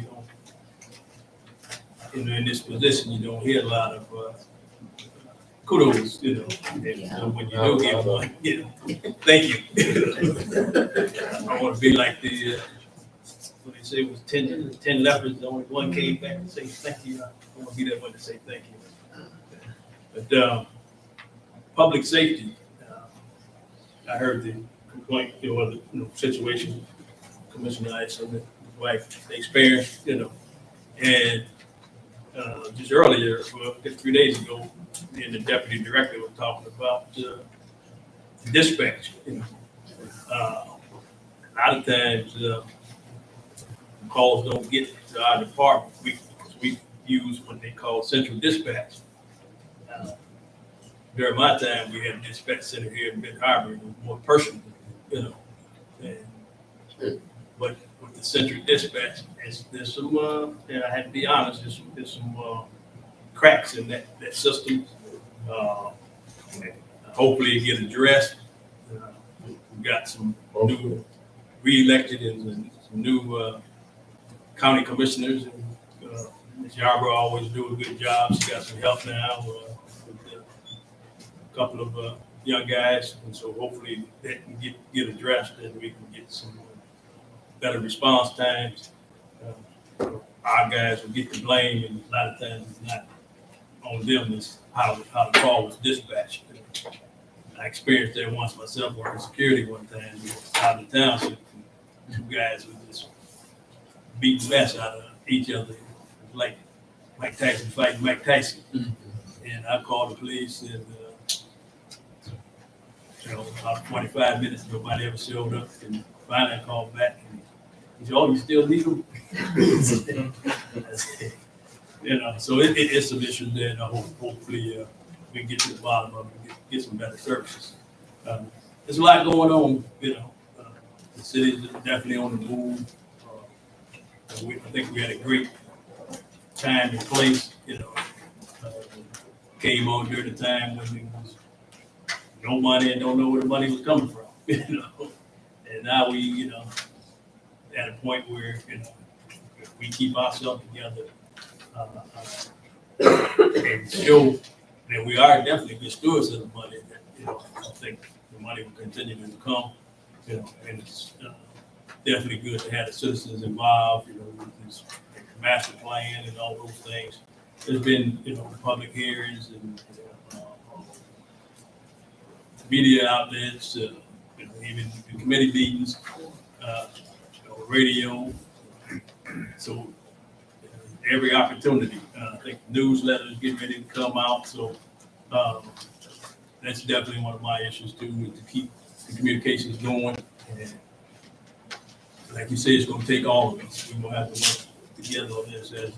in this position, you don't hear a lot of kudos. You know, and, so when you do get one, you know, thank you. I want to be like the. What they say it was 10 lepers, only one came back and say thank you. I want to be that one to say thank you. But public safety, I heard the complaint, situation Commissioner Ice and his wife experienced, and just earlier, well, a few days ago, me and the deputy director were talking about dispatch. A lot of times, calls don't get to our department. We use what they call central dispatch. During my time, we had a dispatch center here in Benton Harbor. It was more personal, but with the central dispatch, there's some, and I had to be honest, there's some cracks in that system. Hopefully it get addressed. We've got some new re-elected and some new county commissioners, and Ms. Yarborough always do a good job. She got some help now with a couple of young guys, and so hopefully that can get addressed, and we can get some better response times. Our guys will get the blame, and a lot of times it's not on them. It's how the call was dispatched. I experienced that once myself working security one time. We were out of town, so two guys would just beat the mess out of each other, like Mike Tyson fighting Mike Tyson. And I called the police, and about 25 minutes, nobody ever showed up. And finally, I called back, and he said, "Oh, you still need them?" So it's some issues there, and hopefully we can get to the bottom of it, and get some better services. There's a lot going on. The city is definitely on the move. I think we had a great time and place. Came on during the time when there was no money and don't know where the money was coming from. And now we, at a point where if we keep ourselves together and show that we are definitely good stewards of the money, that I think the money will continue to come. And it's definitely good to have the citizens involved, with this master plan and all those things. There's been, public hearings and media outlets, even the committee meetings, radio. So every opportunity, I think newsletters getting ready to come out. So that's definitely one of my issues too, is to keep the communications going. And like you said, it's going to take all of us. We're going to have to work together on this as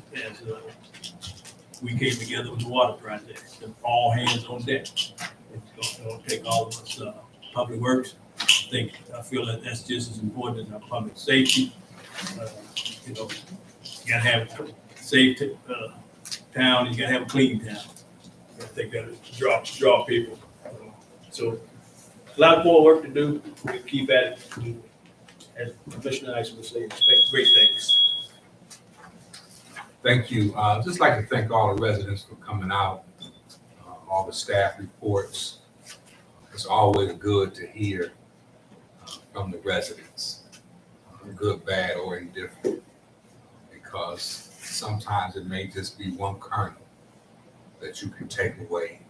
we came together with the water project. All hands on deck. It's going to take all of us. Public Works, I feel that that's just as important as our public safety. You gotta have a safe town. You gotta have a clean town. I think that draw people. So a lot more work to do. We keep at it. As Commissioner Ice would say, expect great things. Thank you. Just like to thank all the residents for coming out, all the staff reports. It's always good to hear from the residents, good, bad, or indifferent, because sometimes it may just be one kernel that you can take away.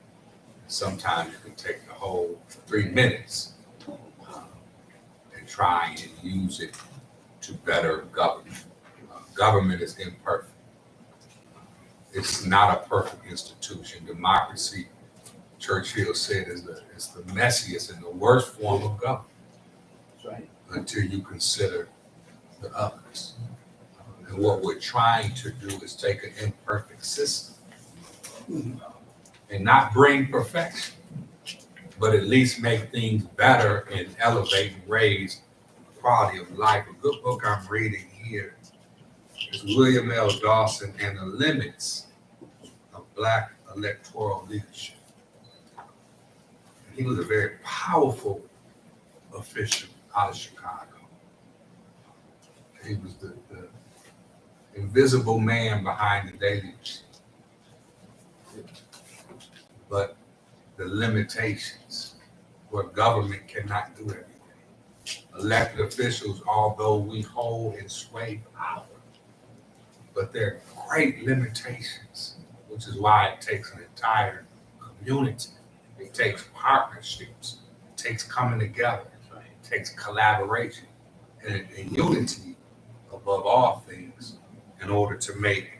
Sometimes you can take the whole 3 minutes and try and use it to better government. Government is imperfect. It's not a perfect institution. Democracy, Churchill said, is the messiest and the worst form of government. That's right. Until you consider the others. And what we're trying to do is take an imperfect system and not bring perfection, but at least make things better and elevate and raise the quality of life. A good book I'm reading here is William L. Dawson and the Limits of Black Electoral Leadership. He was a very powerful official out of Chicago. He was the invisible man behind the Daily Machine. But the limitations where government cannot do everything. Elected officials, although we hold and sway power, but there are great limitations, which is why it takes an entire community. It takes partnerships. It takes coming together. It takes collaboration and unity above all things in order to make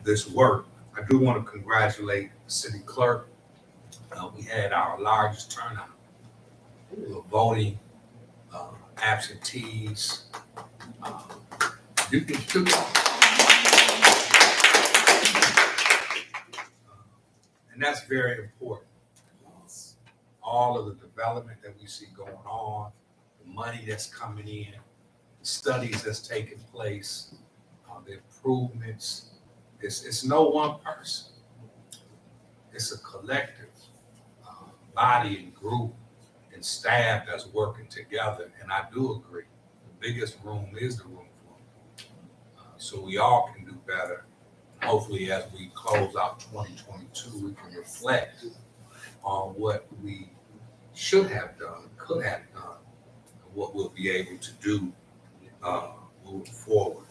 this work. I do want to congratulate the city clerk. We had our largest turnout of voting absentees. You can do and that's very important. All of the development that we see going on, the money that's coming in, the studies that's taking place, the improvements. It's no one person. It's a collective body and group and staff that's working together. And I do agree, the biggest room is the room for so we all can do better. Hopefully, as we close out 2022, we can reflect on what we should have done, could have done, and what we'll be able to do moving forward.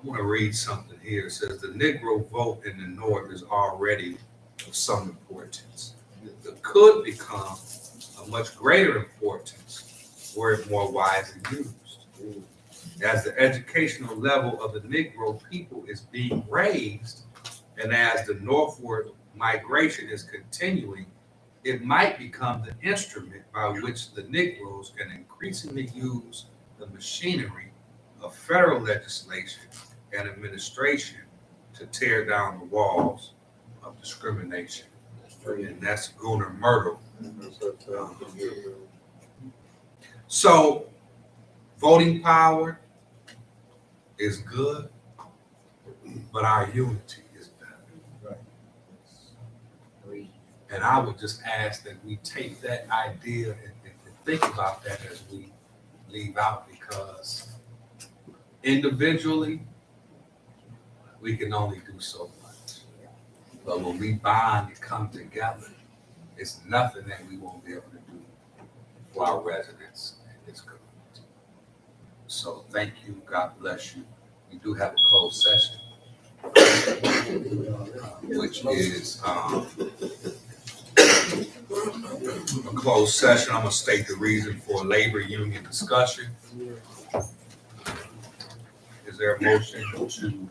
I want to read something here. It says, the Negro vote in the North is already of some importance. It could become of much greater importance were it more wisely used. As the educational level of the Negro people is being raised, and as the northward migration is continuing, it might become the instrument by which the Negroes can increasingly use the machinery of federal legislation and administration to tear down the walls of discrimination. And that's Gunnar Myrtle. So voting power is good, but our unity is better. And I would just ask that we take that idea and think about that as we leave out, because individually, we can only do so much. But when we bond and come together, it's nothing that we won't be able to do for our residents in this community. So thank you. God bless you. We do have a closed session, which is a closed session. I'm going to state the reason for labor union discussion. Is there a motion to?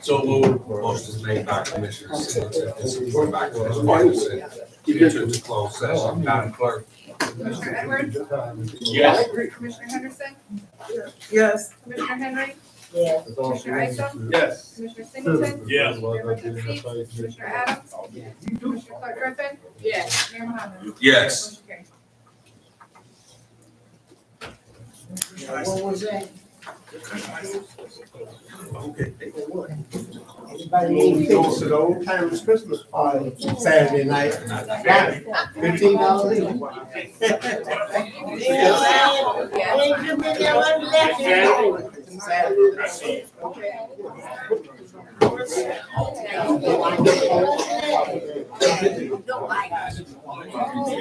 So moved. Motion is made by Commissioner Singleton and supported by Commissioner Anderson. Enter into closed session. Madam Clerk. Commissioner Edwards? Yes. Commissioner Henderson? Yes. Commissioner Henry? Yes. Commissioner Isom? Yes. Commissioner Singleton? Yes. Mayor Lindsey? Commissioner Adams? Commissioner Clark Griffin? Yes. Mayor Mohammed? Yes. Motion carries. What was that? Anybody goes to the old timers Christmas party Saturday night? Got it. $15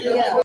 Yeah.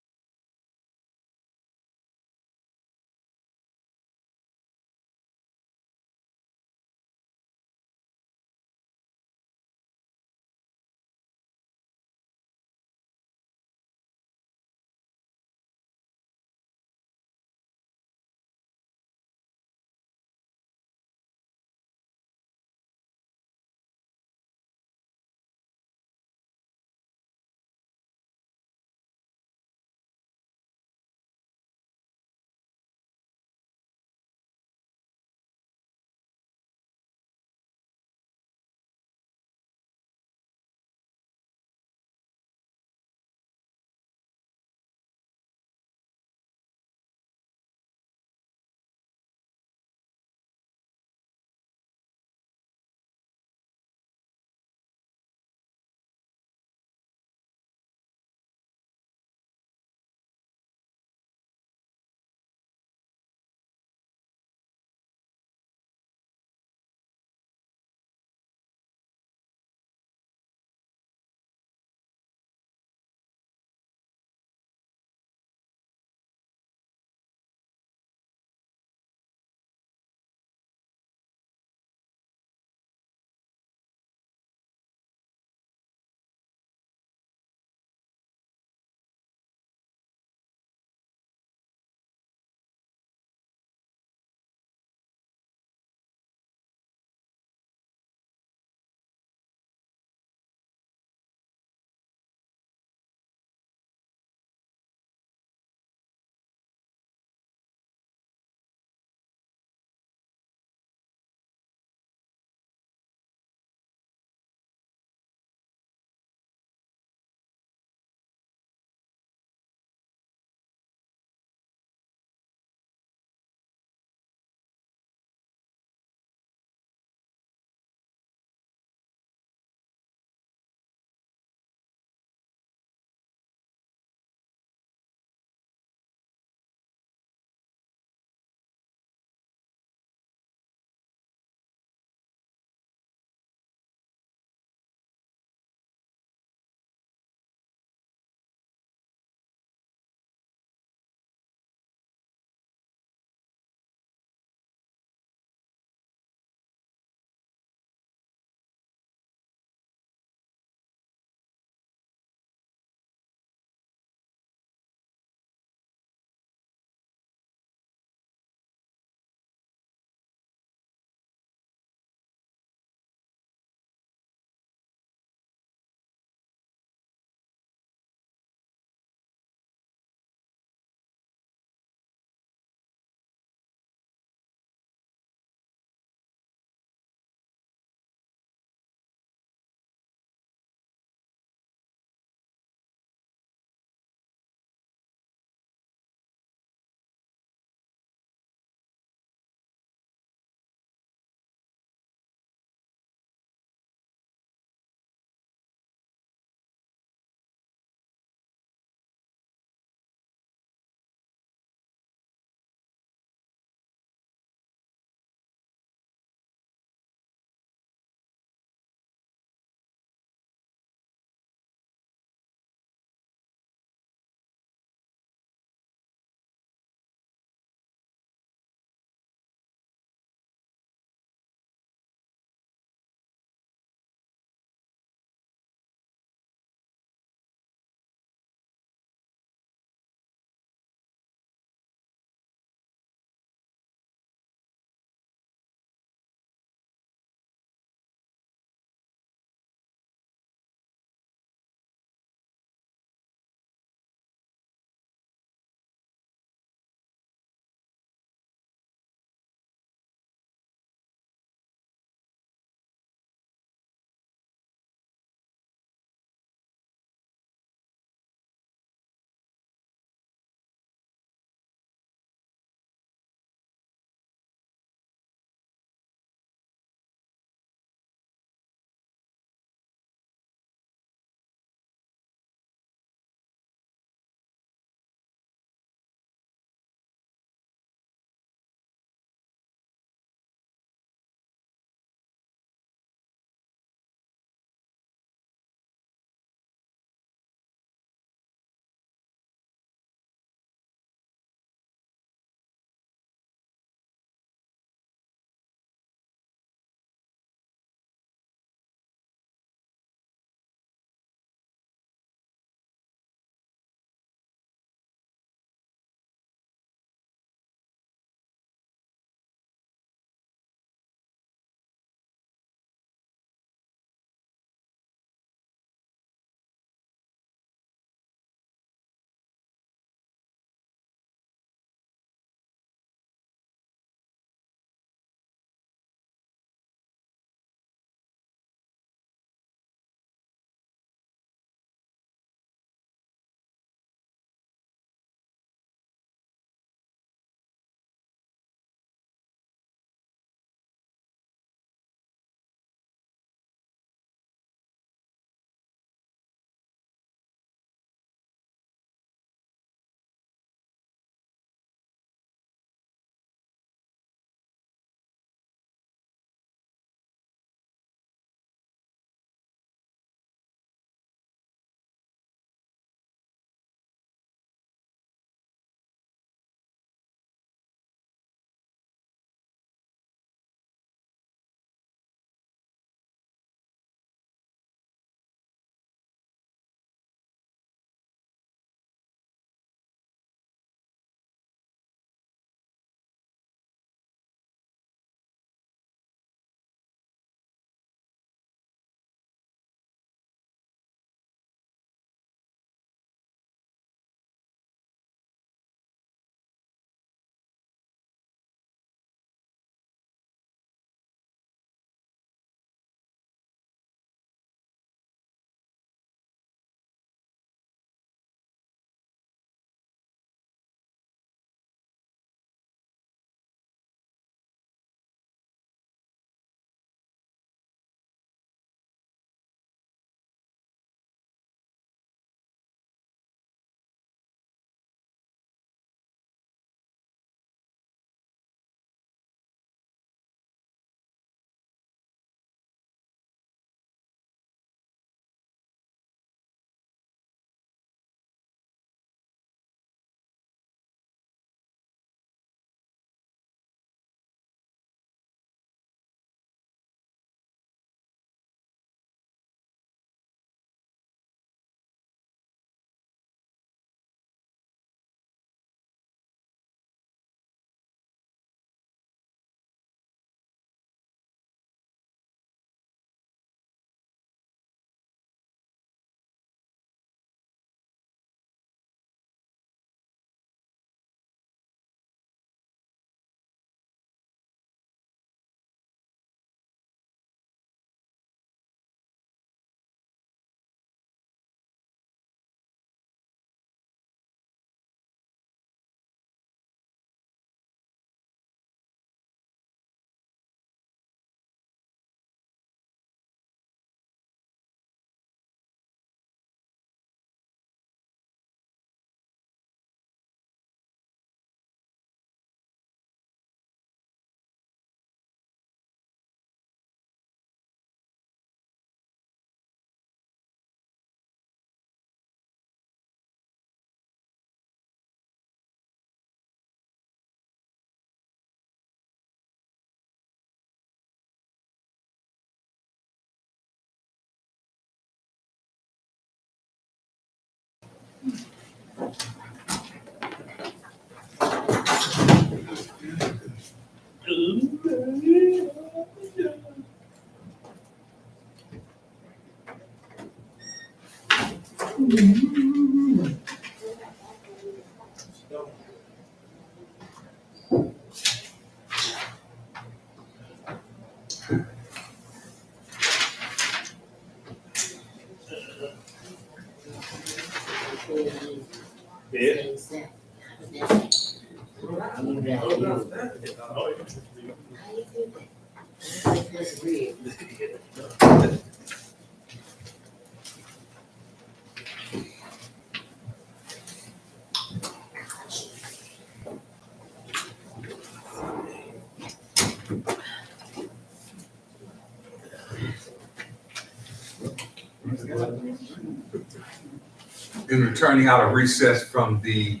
In returning out of recess from the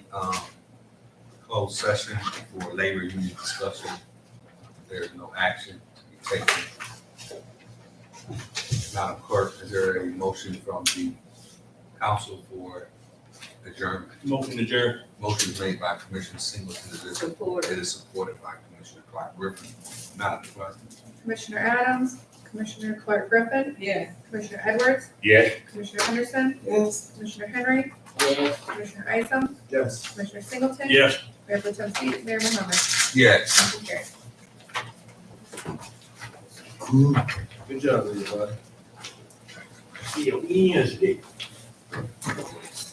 closed session for labor union discussion, there is no action to be taken. Madam Clerk, is there a motion from the council for adjournment? Motion adjourned. Motion is made by Commissioner Singleton. It is supported by Commissioner Clark Griffin. Madam Clerk. Commissioner Adams, Commissioner Clark Griffin, Yes. Commissioner Edwards, Yes. Commissioner Henderson, Yes. Commissioner Henry, Yes. Commissioner Isom, Yes. Commissioner Singleton. Yes. Mayor Pro Tem Mayor Mohammed. Yes. Motion carried. Good job, everybody. See you Wednesday.